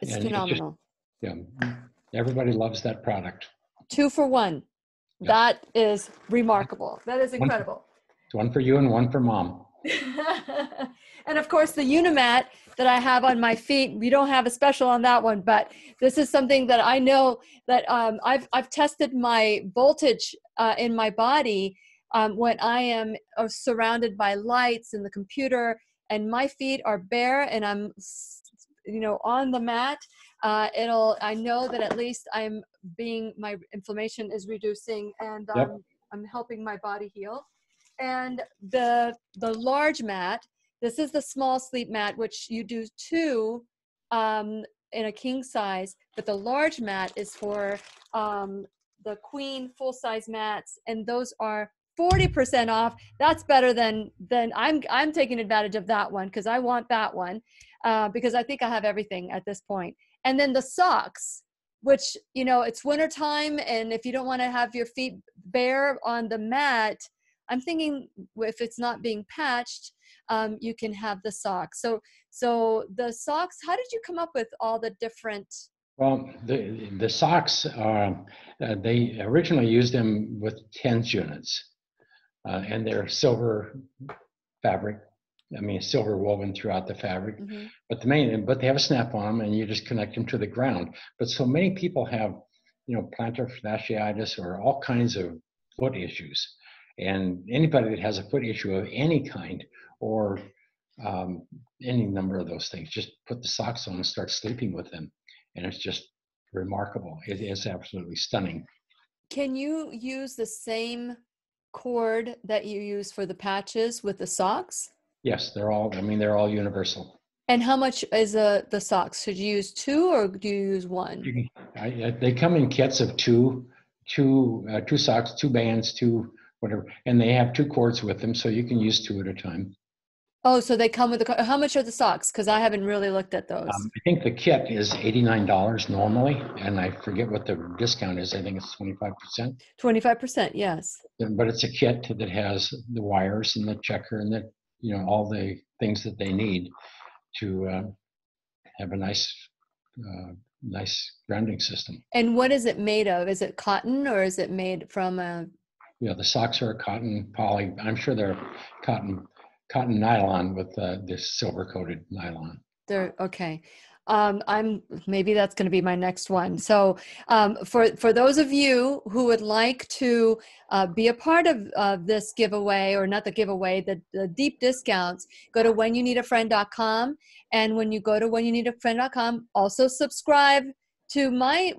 [SPEAKER 1] It's phenomenal.
[SPEAKER 4] Everybody loves that product.
[SPEAKER 1] 2 for 1. Yes. That is remarkable. That is incredible.
[SPEAKER 4] One for you and one for mom.
[SPEAKER 1] And of course, the Unimat that I have on my feet, we don't have a special on that one, but this is something that I know that I've tested my voltage in my body when I am surrounded by lights and the computer, and my feet are bare, and I'm, on the mat. I know that at least my inflammation is reducing, and I'm helping my body heal. And the large mat, this is the small sleep mat, which you do 2 in a king size, but the large mat is for the queen full-size mats, and those are 40% off. That's better than I'm taking advantage of that one, because I want that one, because I think I have everything at this point. And then the socks, which, it's wintertime, and if you don't want to have your feet bare on the mat, I'm thinking if it's not being patched, you can have the socks. So the socks, how did you come up with all the different?
[SPEAKER 4] Well, the socks, they originally used them with TENS units, and they're silver fabric. Silver woven throughout the fabric. Mm-hmm. But they have a snap on them, and you just connect them to the ground. But so many people have, plantar fasciitis or all kinds of foot issues. And anybody that has a foot issue of any kind, or any number of those things, just put the socks on and start sleeping with them. And it's just remarkable. It is absolutely stunning.
[SPEAKER 1] Can you use the same cord that you use for the patches with the socks?
[SPEAKER 4] Yes, they're all universal.
[SPEAKER 1] And how much is the socks? Should you use 2 or do you use 1?
[SPEAKER 4] They come in kits of two socks, 2 bands, 2 whatever, and they have 2 cords with them, so you can use 2 at a time.
[SPEAKER 1] Oh, so they come with how much are the socks? Because I haven't really looked at those.
[SPEAKER 4] I think the kit is $89 normally, and I forget what the discount is. I think it's 25%.
[SPEAKER 1] 25%, yes.
[SPEAKER 4] But it's a kit that has the wires and the checker and all the things that they need to have a nice grounding system.
[SPEAKER 1] And what is it made of? Is it cotton, or is it made from a?
[SPEAKER 4] Yeah, the socks are cotton poly. I'm sure they're cotton nylon with this silver coated nylon.
[SPEAKER 1] They're okay. Maybe that's going to be my next one. So for those of you who would like to be a part of this giveaway, or not the giveaway, the deep discounts, go to whenyouneedafriend.com. And when you go to whenyouneedafriend.com, also subscribe to my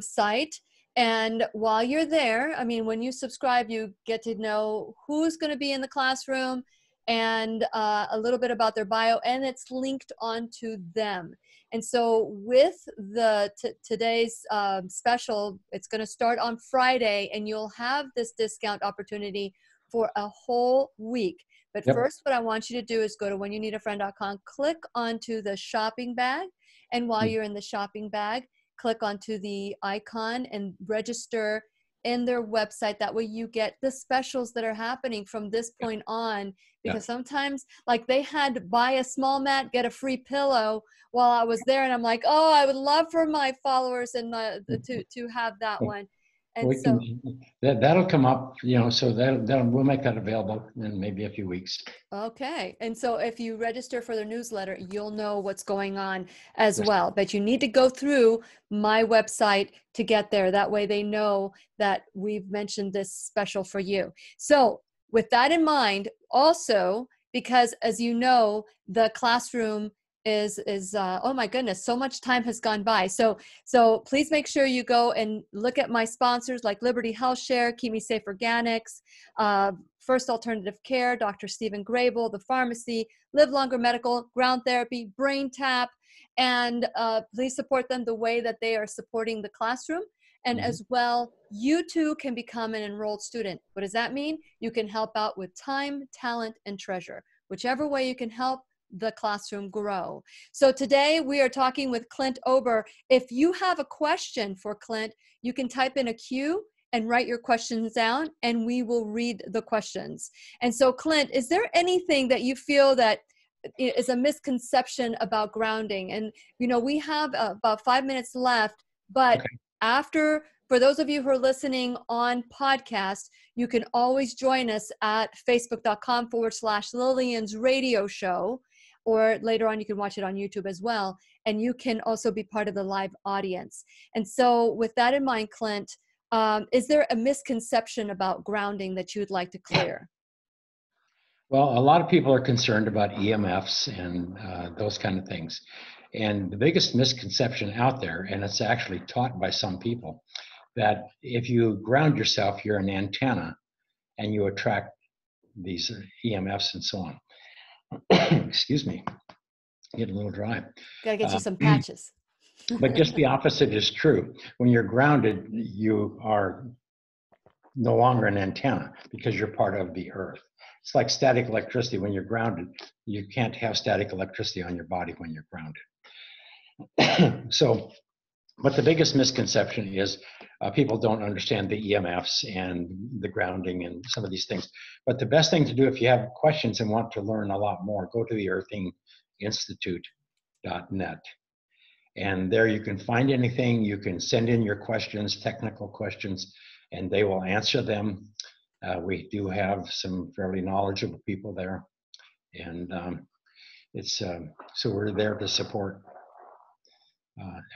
[SPEAKER 1] site. And while you're there, when you subscribe, you get to know who's going to be in the classroom and a little bit about their bio, and it's linked onto them. And so with today's special, it's going to start on Friday, and you'll have this discount opportunity for a whole week. But first, what I want you to do is go to whenyouneedafriend.com, click onto the shopping bag, and while you're in the shopping bag, click onto the icon and register in their website. That way you get the specials that are happening from this point on, because sometimes, like, they had to buy a small mat, get a free pillow while I was there, and I'm like, oh, I would love for my followers and to have that one. And
[SPEAKER 4] We
[SPEAKER 1] so,
[SPEAKER 4] can, that'll come up, so we'll make that available in maybe a few weeks.
[SPEAKER 1] okay. And so if you register for the newsletter, you'll know what's going on as
[SPEAKER 4] Yes.
[SPEAKER 1] well. But you need to go through my website to get there. That way they know that we've mentioned this special for you. So with that in mind, also, because as you know, the classroom is oh my goodness, so much time has gone by. So please make sure you go and look at my sponsors like Liberty Health Share, Keep Me Safe Organics, First Alternative Care, Dr. Stephen Grable, the pharmacy, Live Longer Medical, Ground Therapy, Brain Tap, and please support them the way that they are supporting the classroom. And
[SPEAKER 4] Mhm.
[SPEAKER 1] as well, you too can become an enrolled student. What does that mean? You can help out with time, talent, and treasure. Whichever way you can help the classroom grow. So today we are talking with Clint Ober. If you have a question for Clint, you can type in a Q and write your questions down, and we will read the questions. And so, Clint, is there anything that you feel that is a misconception about grounding? And, we have about 5 minutes left, but
[SPEAKER 4] Okay.
[SPEAKER 1] after, for those of you who are listening on podcast, you can always join us at facebook.com/Lillian's radio show, or later on you can watch it on YouTube as well. And you can also be part of the live audience. And so with that in mind, Clint, is there a misconception about grounding that you would like to clear?
[SPEAKER 4] Well, a lot of people are concerned about EMFs and those kind of things. And the biggest misconception out there, and it's actually taught by some people, that if you ground yourself, you're an antenna and you attract these EMFs and so on. Excuse me, getting a little dry.
[SPEAKER 1] Got to get you
[SPEAKER 4] Uh,
[SPEAKER 1] some patches.
[SPEAKER 4] but just the opposite is true. When you're grounded, you are no longer an antenna because you're part of the earth. It's like static electricity. When you're grounded, you can't have static electricity on your body when you're grounded. So, but the biggest misconception is people don't understand the EMFs and the grounding and some of these things. But the best thing to do if you have questions and want to learn a lot more, go to the earthinginstitute.net. And there you can find anything. You can send in your questions, technical questions, and they will answer them. We do have some fairly knowledgeable people there. And so we're there to support.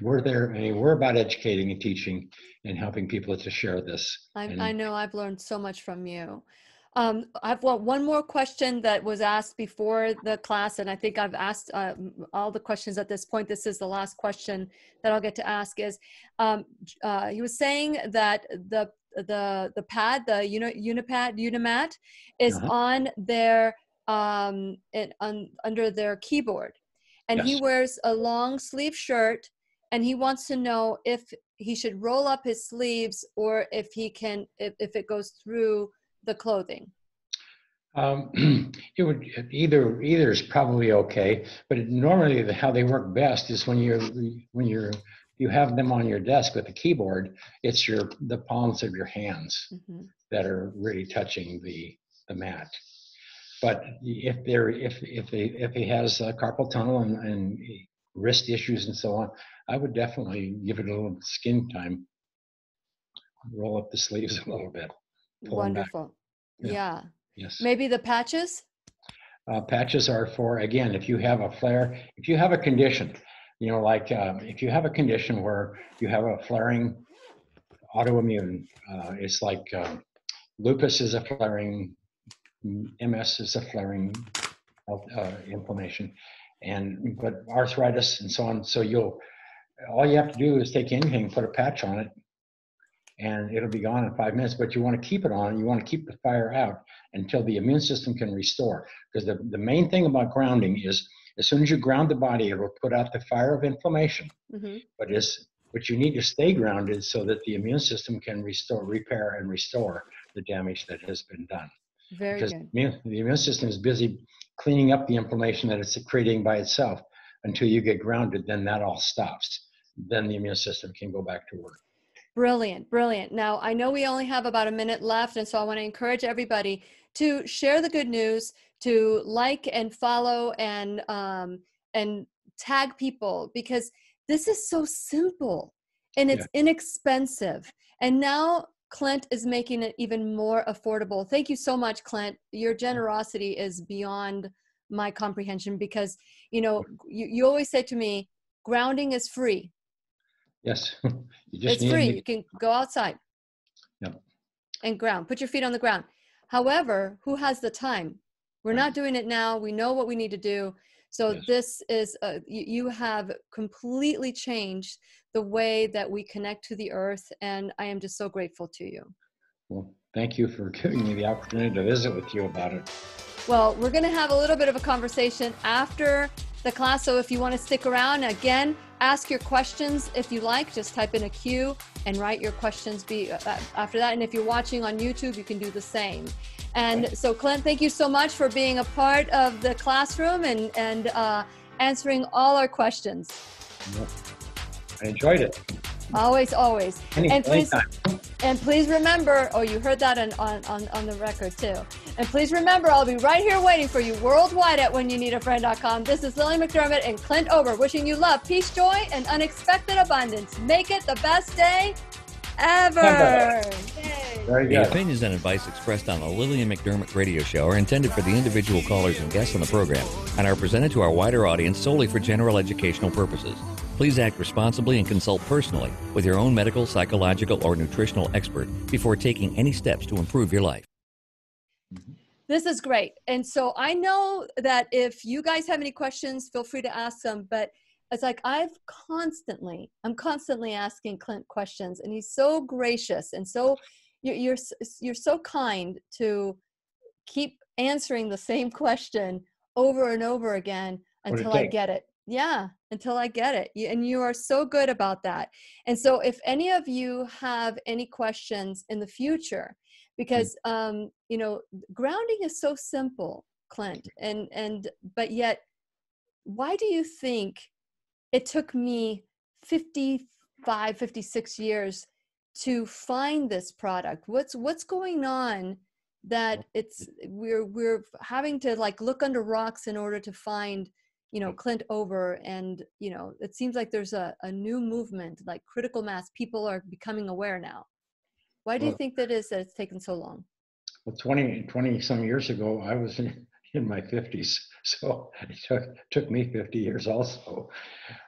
[SPEAKER 4] We're there. I mean, we're about educating and teaching and helping people to share this.
[SPEAKER 1] I know I've learned so much from you. I've got one more question that was asked before the class, and I think I've asked all the questions at this point. This is the last question that I'll get to ask. Is he was saying that the pad, the Unimat, is on their under their keyboard, and he
[SPEAKER 4] Yes.
[SPEAKER 1] wears a long sleeve shirt, and he wants to know if he should roll up his sleeves or if he can, if it goes through the clothing.
[SPEAKER 4] It would either is probably okay, but normally how they work best is when you have them on your desk with the keyboard. It's the palms of your hands that are really touching the mat. But if he has carpal tunnel and wrist issues and so on, I would definitely give it a little skin time. Roll up the sleeves a little bit.
[SPEAKER 1] Wonderful. Yeah.
[SPEAKER 4] Yes.
[SPEAKER 1] Maybe the patches?
[SPEAKER 4] Patches are for, again, if you have a flare, if you have a condition, like if you have a condition where you have a flaring autoimmune, it's like lupus is a flaring, MS is a flaring inflammation, but arthritis and so on. So all you have to do is take anything, put a patch on it, and it'll be gone in 5 minutes. But you want to keep it on. You want to keep the fire out until the immune system can restore. Because the main thing about grounding is, as soon as you ground the body, it will put out the fire of inflammation. But you need to stay grounded so that the immune system can repair and restore the damage that has been done.
[SPEAKER 1] Very
[SPEAKER 4] because
[SPEAKER 1] good.
[SPEAKER 4] the immune system is busy cleaning up the inflammation that it's creating by itself. Until you get grounded, then that all stops. Then the immune system can go back to work.
[SPEAKER 1] Brilliant, brilliant. Now, I know we only have about a minute left, and so I want to encourage everybody to share the good news, to like and follow and tag people, because this is so simple. and it's inexpensive. And now Clint is making it even more affordable. Thank you so much, Clint. Your generosity is beyond my comprehension, because, you know, you always say to me, grounding is free.
[SPEAKER 4] Yes. You just
[SPEAKER 1] It's free. You can go outside and ground, put your feet on the ground. However, who has the time? We're not doing it now. We know what we need to do. So this is, you have completely changed the way that we connect to the earth. And I am just so grateful to you.
[SPEAKER 4] Well, thank you for giving me the opportunity to visit with you about it.
[SPEAKER 1] Well, we're going to have a little bit of a conversation after the class. So if you want to stick around, again, ask your questions if you like. Just type in a Q and write your questions after that. And if you're watching on YouTube, you can do the same. And so, Clint, thank you so much for being a part of the classroom and answering all our questions.
[SPEAKER 4] I enjoyed it.
[SPEAKER 1] Always.
[SPEAKER 4] Anytime.
[SPEAKER 1] And please remember, oh, you heard that on the record too. And please remember, I'll be right here waiting for you worldwide at whenyouneedafriend.com. This is Lillian McDermott and Clint Ober wishing you love, peace, joy, and unexpected abundance. Make it the best day ever.
[SPEAKER 4] Very good.
[SPEAKER 2] The opinions and advice expressed on the Lillian McDermott radio show are intended for the individual callers and guests on the program and are presented to our wider audience solely for general educational purposes. Please act responsibly and consult personally with your own medical, psychological, or nutritional expert before taking any steps to improve your life.
[SPEAKER 1] This is great. And so I know that if you guys have any questions, feel free to ask them. But it's like I'm constantly asking Clint questions, and he's so gracious and so you're so kind to keep answering the same question over and over again until I get it. Yeah, until I get it. And you are so good about that. And so if any of you have any questions in the future, because you know, grounding is so simple, Clint, but yet why do you think it took me 56 years to find this product? What's going on that we're having to like look under rocks in order to find, you know, Clint Ober? And, you know, it seems like there's a new movement, like critical mass. People are becoming aware now. Why do you think that is that it's taken so long?
[SPEAKER 4] Well, 20 some years ago, I was in my 50s. So it took me 50 years also.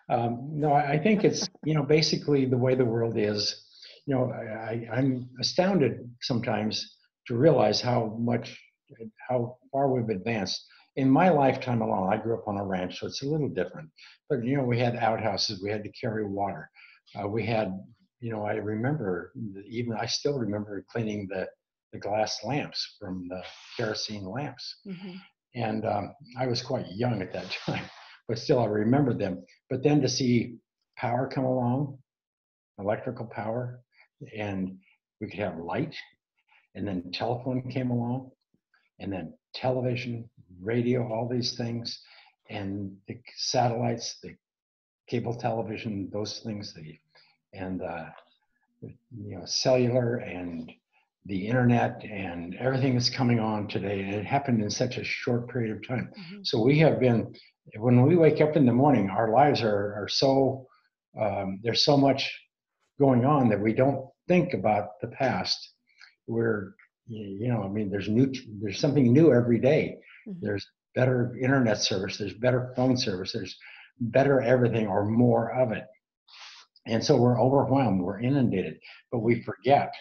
[SPEAKER 4] No, I think it's, you know, basically the way the world is. You know, I'm astounded sometimes to realize how far we've advanced. In my lifetime alone, I grew up on a ranch, so it's a little different. But, you know, we had outhouses, we had to carry water. We had, you know, I still remember cleaning the glass lamps from the kerosene lamps. Mm-hmm. And I was quite young at that time, but still I remember them. But then to see power come along, electrical power, and we could have light, and then telephone came along, and then television, radio, all these things, and the satellites, the cable television, those things, and you know, cellular and the internet and everything that's coming on today. And it happened in such a short period of time. Mm-hmm. So we have been, when we wake up in the morning, our lives are so, there's so much going on that we don't think about the past. We're, you know, I mean, there's something new every day. Mm-hmm. There's better internet service, there's better phone service, there's better everything or more of it. And so we're overwhelmed, we're inundated, but we forget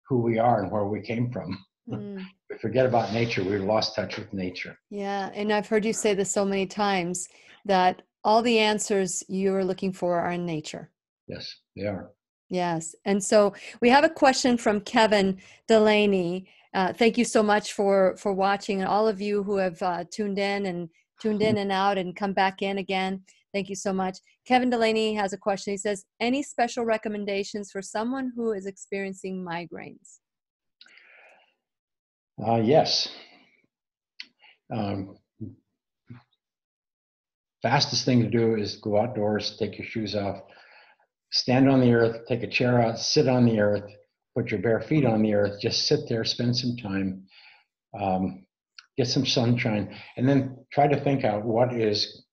[SPEAKER 4] who we are and where we came from. Mm. We forget about nature. We've lost touch with nature.
[SPEAKER 1] Yeah, and I've heard you say this so many times, that all the answers you're looking for are in nature.
[SPEAKER 4] Yes, they are.
[SPEAKER 1] Yes. And so we have a question from Kevin Delaney. Thank you so much for watching, and all of you who have tuned in and out and come back in again. Thank you so much. Kevin Delaney has a question. He says, any special recommendations for someone who is experiencing migraines?
[SPEAKER 4] Yes. Fastest thing to do is go outdoors, take your shoes off, stand on the earth, take a chair out, sit on the earth, put your bare feet on the earth, just sit there, spend some time, get some sunshine, and then try to think out what is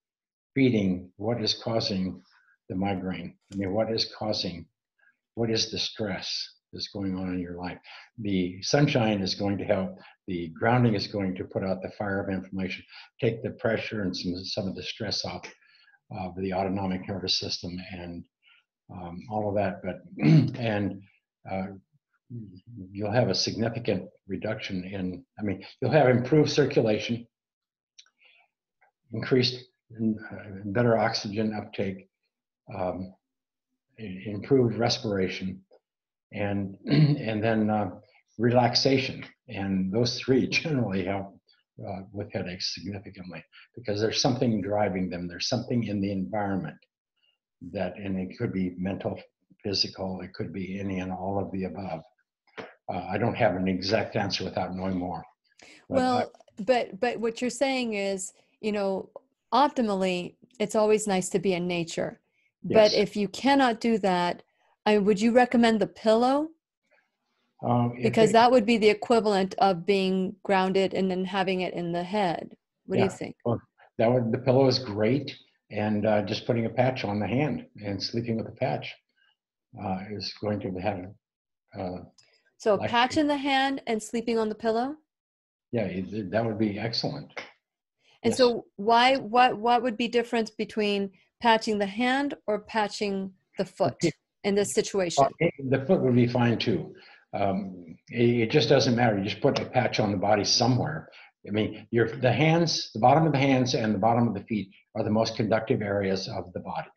[SPEAKER 4] causing the migraine. I mean, what is causing what is the stress that's going on in your life. The sunshine is going to help. The grounding is going to put out the fire of inflammation, take the pressure and some of the stress off of the autonomic nervous system and all of that. But and you'll have a significant reduction in, you'll have improved circulation, increased better oxygen uptake, improved respiration, and then relaxation. And those three generally help with headaches significantly, because there's something driving them. There's something in the environment that, and it could be mental, physical, it could be any and all of the above. I don't have an exact answer without knowing more.
[SPEAKER 1] But what you're saying is, optimally, it's always nice to be in nature. But
[SPEAKER 4] Yes.
[SPEAKER 1] if you cannot do that, would you recommend the pillow? Because that would be the equivalent of being grounded and then having it in the head. What do you think?
[SPEAKER 4] Well, the pillow is great, and just putting a patch on the hand and sleeping with a patch is going to have.
[SPEAKER 1] So a patch in the hand and sleeping on the pillow?
[SPEAKER 4] Yeah, that would be excellent.
[SPEAKER 1] And yes. So what would be difference between patching the hand or patching the foot in this situation?
[SPEAKER 4] The foot would be fine too. It just doesn't matter. You just put a patch on the body somewhere. The hands, the bottom of the hands and the bottom of the feet are the most conductive areas of the body.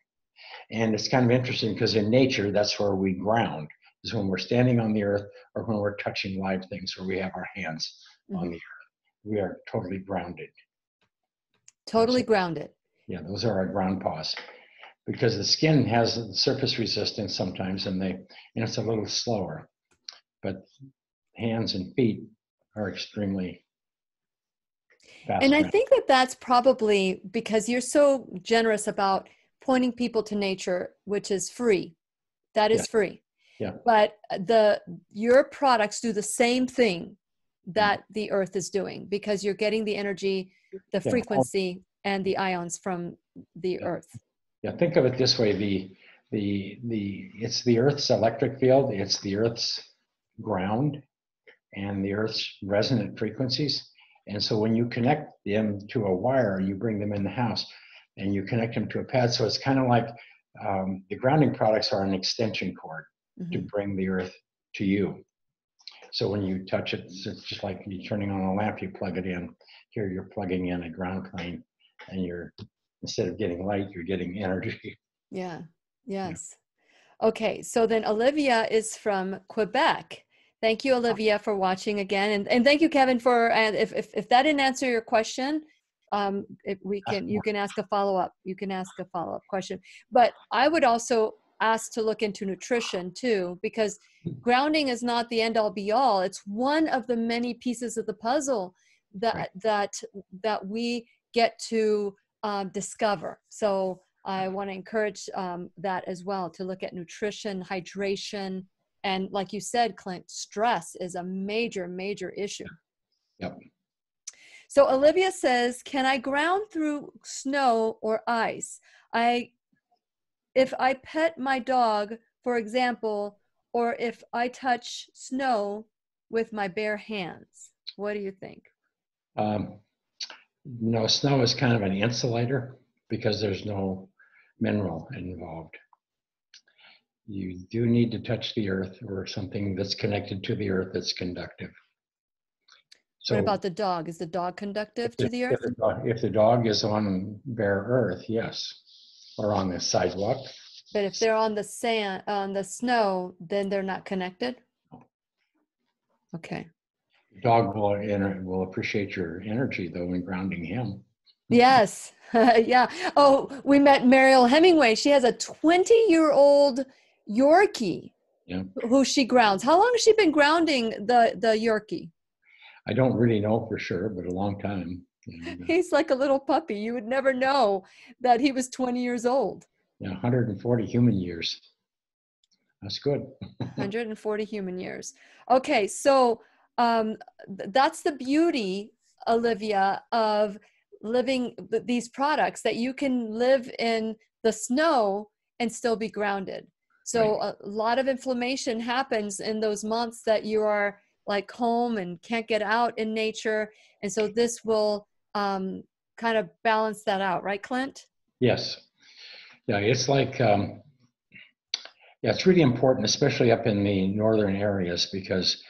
[SPEAKER 4] And it's kind of interesting because in nature, that's where we ground, is when we're standing on the earth or when we're touching live things or we have our hands on the earth. We are totally grounded.
[SPEAKER 1] Totally grounded.
[SPEAKER 4] Yeah, those are our ground paws. Because the skin has surface resistance sometimes, and it's a little slower. But hands and feet are extremely fast.
[SPEAKER 1] And I think that's probably because you're so generous about pointing people to nature, which is free. That is free.
[SPEAKER 4] Yeah.
[SPEAKER 1] But your products do the same thing that the earth is doing, because you're getting the energy, the frequency, and the ions from the earth.
[SPEAKER 4] Yeah, think of it this way: it's the Earth's electric field, it's the Earth's ground, and the Earth's resonant frequencies. And so when you connect them to a wire, you bring them in the house, and you connect them to a pad. So it's kind of like the grounding products are an extension cord to bring the Earth to you. So when you touch it, it's just like you turning on a lamp, you plug it in. Here you're plugging in a ground plane, and instead of getting light, you're getting energy.
[SPEAKER 1] Yeah. Yes. Yeah. Okay. So then Olivia is from Quebec. Thank you, Olivia, for watching again. And thank you, Kevin, for, and if that didn't answer your question, you can ask a follow-up. You can ask a follow-up question. But I would also ask to look into nutrition too, because grounding is not the end all be all. It's one of the many pieces of the puzzle that we get to discover. So I want to encourage that as well, to look at nutrition, hydration, and like you said, Clint, stress is a major, major issue.
[SPEAKER 4] Yep.
[SPEAKER 1] So Olivia says, can I ground through snow or ice? If I pet my dog, for example, or if I touch snow with my bare hands, what do you think?
[SPEAKER 4] No, snow is kind of an insulator because there's no mineral involved. You do need to touch the earth or something that's connected to the earth that's conductive. So
[SPEAKER 1] what about the dog? Is the dog conductive to the earth?
[SPEAKER 4] If the dog is on bare earth, yes, or on the sidewalk.
[SPEAKER 1] But if they're on the sand, on the snow, then they're not connected? Okay.
[SPEAKER 4] The dog will appreciate your energy, though, in grounding him.
[SPEAKER 1] Yes. Yeah. Oh, we met Mariel Hemingway. She has a 20-year-old Yorkie who she grounds. How long has she been grounding the Yorkie?
[SPEAKER 4] I don't really know for sure, but a long time.
[SPEAKER 1] He's like a little puppy. You would never know that he was 20 years old.
[SPEAKER 4] Yeah, 140 human years. That's good.
[SPEAKER 1] 140 human years. Okay, so that's the beauty, Olivia, of living these products, that you can live in the snow and still be grounded. So a lot of inflammation happens in those months that you are like home and can't get out in nature. And so this will kind of balance that out, right, Clint?
[SPEAKER 4] Yes. Yeah, it's like, yeah, it's really important, especially up in the northern areas, because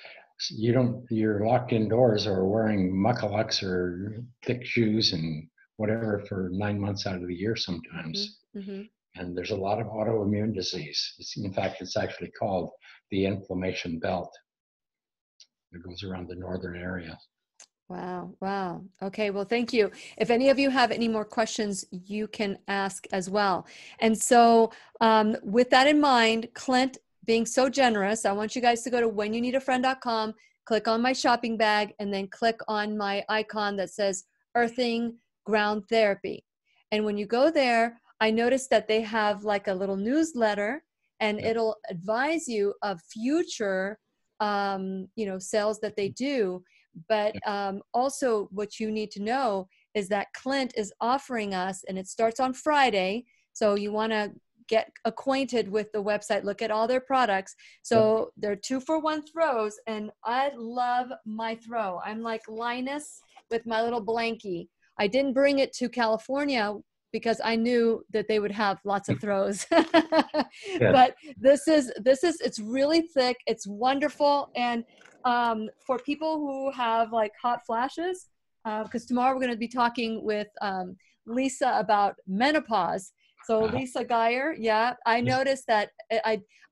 [SPEAKER 4] you're locked indoors or wearing muckalucks or thick shoes and whatever for 9 months out of the year sometimes.
[SPEAKER 1] Mm-hmm.
[SPEAKER 4] And there's a lot of autoimmune disease. In fact, it's actually called the inflammation belt. It goes around the northern area.
[SPEAKER 1] Wow. Wow. Okay. Well, thank you. If any of you have any more questions, you can ask as well. And so with that in mind, Clint being so generous, I want you guys to go to whenyouneedafriend.com, click on my shopping bag, and then click on my icon that says Earthing Ground Therapy. And when you go there, I noticed that they have like a little newsletter, and it'll advise you of future, sales that they do. But also what you need to know is that Clint is offering us, and it starts on Friday. So you want to get acquainted with the website, look at all their products. So they're 2-for-1 throws, and I love my throw. I'm like Linus with my little blankie. I didn't bring it to California because I knew that they would have lots of throws. But it's really thick. It's wonderful. And for people who have like hot flashes, because tomorrow we're going to be talking with Lisa about menopause. So Lisa Geyer, I noticed that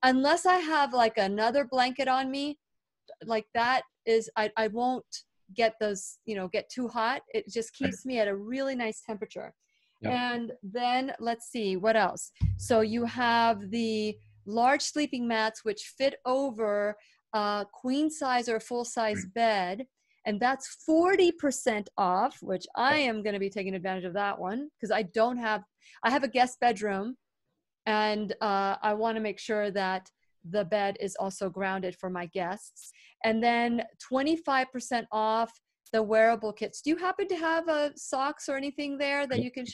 [SPEAKER 1] unless I have like another blanket on me, like that is, I won't get those, get too hot. It just keeps me at a really nice temperature. Yep. And then let's see what else. So you have the large sleeping mats, which fit over queen size or full size bed, and that's 40% off, which I am going to be taking advantage of that one because I have a guest bedroom, and I want to make sure that the bed is also grounded for my guests. And then 25% off the wearable kits. Do you happen to have socks or anything there that you can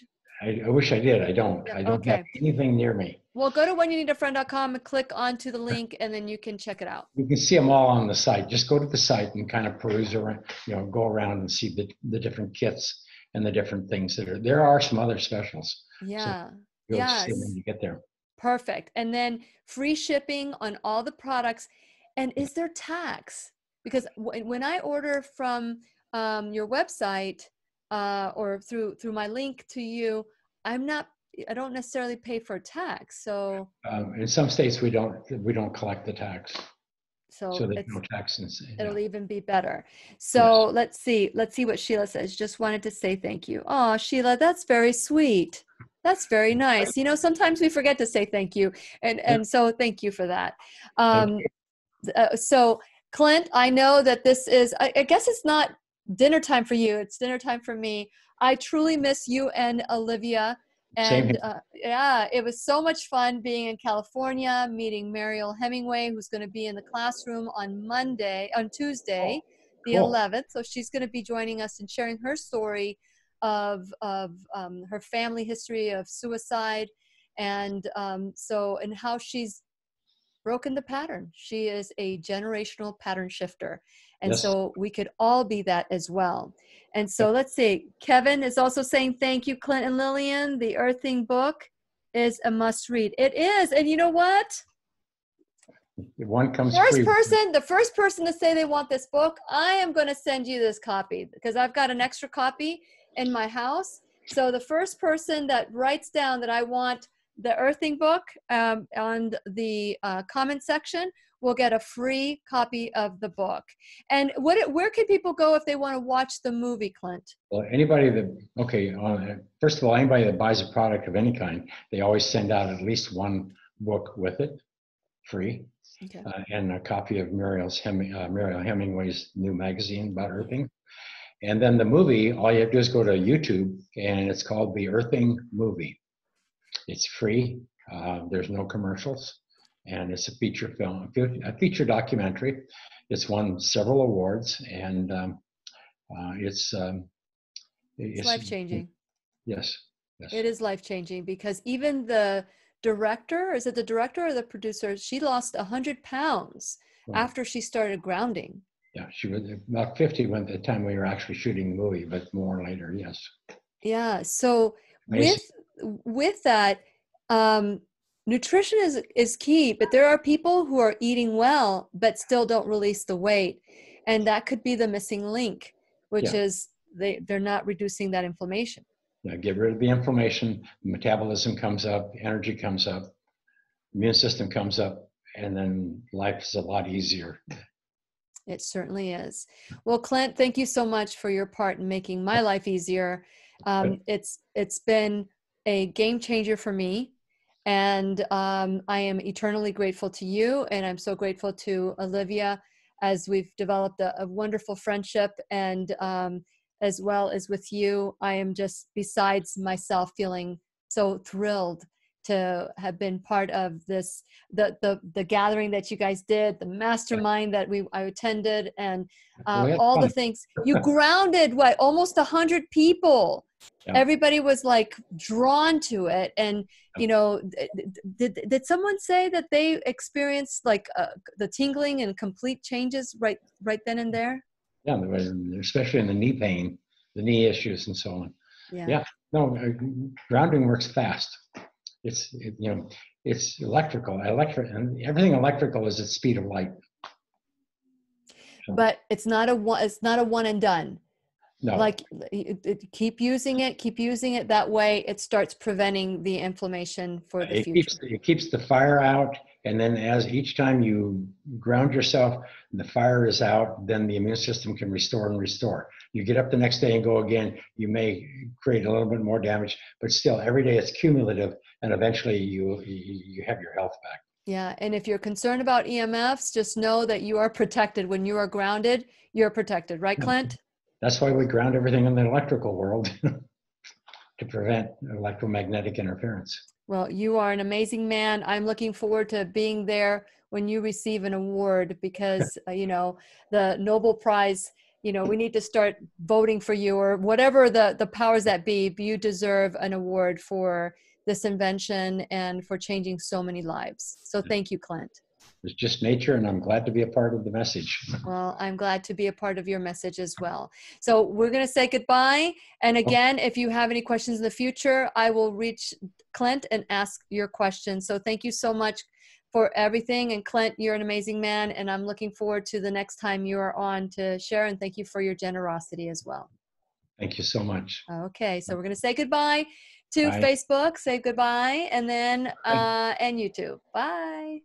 [SPEAKER 4] I wish I did. I don't. Yeah, I don't have anything near me.
[SPEAKER 1] Well, go to whenyouneedafriend.com and click onto the link, and then you can check it out.
[SPEAKER 4] You can see them all on the site. Just go to the site and kind of peruse around, go around and see the different kits and the different things that are. There are some other specials.
[SPEAKER 1] Yeah.
[SPEAKER 4] So you'll see when you get there.
[SPEAKER 1] Perfect. And then free shipping on all the products. And is there tax? Because when I order from your website or through my link to you, I don't necessarily pay for tax. So
[SPEAKER 4] in some states we don't collect the tax.
[SPEAKER 1] So
[SPEAKER 4] there's no tax.
[SPEAKER 1] It'll even be better. So let's see what Sheila says. Just wanted to say thank you. Oh, Sheila, that's very sweet. That's very nice. Sometimes we forget to say thank you. And so thank you for that. So Clint, I know that this is, I guess it's not dinner time for you. It's dinner time for me. I truly miss you and Olivia. And it was so much fun being in California, meeting Mariel Hemingway, who's going to be in the classroom on Tuesday, the 11th. So she's going to be joining us and sharing her story of her family history of suicide, and how she's broken the pattern. She is a generational pattern shifter. And so we could all be that as well. And so let's see. Kevin is also saying, thank you, Clint and Lillian. The Earthing book is a must read. It is. And you know what?
[SPEAKER 4] One comes
[SPEAKER 1] the first person to say they want this book, I am going to send you this copy because I've got an extra copy in my house. So the first person that writes down that I want the Earthing book on the comment section will get a free copy of the book. And where can people go if they want to watch the movie, Clint?
[SPEAKER 4] Well, first of all, anybody that buys a product of any kind, they always send out at least one book with it, free, and a copy of Mariel Hemingway's new magazine about earthing. And then the movie, all you have to do is go to YouTube, and it's called The Earthing Movie. It's free. There's no commercials. And it's a feature film, a feature documentary. It's won several awards, and it's
[SPEAKER 1] life-changing.
[SPEAKER 4] Yes.
[SPEAKER 1] It is life-changing because even the director, is it the director or the producer? She lost 100 pounds after she started grounding.
[SPEAKER 4] Yeah, she was about 50 when the time we were actually shooting the movie, but more later, yes.
[SPEAKER 1] Yeah. So
[SPEAKER 4] Amazing.
[SPEAKER 1] with that, nutrition is key, but there are people who are eating well but still don't release the weight, and that could be the missing link, which is they're not reducing that inflammation.
[SPEAKER 4] Yeah, get rid of the inflammation, metabolism comes up, energy comes up, immune system comes up, and then life is a lot easier.
[SPEAKER 1] It certainly is. Well, Clint, thank you so much for your part in making my life easier. It's been a game changer for me, and I am eternally grateful to you, and I'm so grateful to Olivia as we've developed a wonderful friendship, and as well as with you. I am just, besides myself, feeling so thrilled to have been part of this, the gathering that you guys did, the mastermind that I attended, and all the things. You grounded almost 100 people. Yeah. Everybody was like drawn to it, and did someone say that they experienced like the tingling and complete changes right then and there?
[SPEAKER 4] Yeah, especially in the knee pain, the knee issues, and so on. Yeah. No, grounding works fast. It's electrical, and everything electrical is at speed of light.
[SPEAKER 1] So. But it's not a one and done.
[SPEAKER 4] No.
[SPEAKER 1] Like keep using it. That way it starts preventing the inflammation for the future.
[SPEAKER 4] It keeps the fire out, and then as each time you ground yourself, the fire is out, then the immune system can restore. You get up the next day and go again, you may create a little bit more damage, but still every day it's cumulative, and eventually you have your health back.
[SPEAKER 1] Yeah, and if you're concerned about EMFs, just know that you are protected. When you are grounded, you're protected, right, Clint?
[SPEAKER 4] That's why we ground everything in the electrical world, to prevent electromagnetic interference.
[SPEAKER 1] Well, you are an amazing man. I'm looking forward to being there when you receive an award, because, the Nobel Prize, we need to start voting for you, or whatever the powers that be. You deserve an award for this invention and for changing so many lives. So thank you, Clint.
[SPEAKER 4] It's just nature, and I'm glad to be a part of the message.
[SPEAKER 1] Well, I'm glad to be a part of your message as well. So we're going to say goodbye. And again, if you have any questions in the future, I will reach Clint and ask your questions. So thank you so much for everything. And Clint, you're an amazing man, and I'm looking forward to the next time you are on to share. And thank you for your generosity as well.
[SPEAKER 4] Thank you so much.
[SPEAKER 1] Okay, so we're going to say goodbye to Facebook. Say goodbye, and then and YouTube. Bye.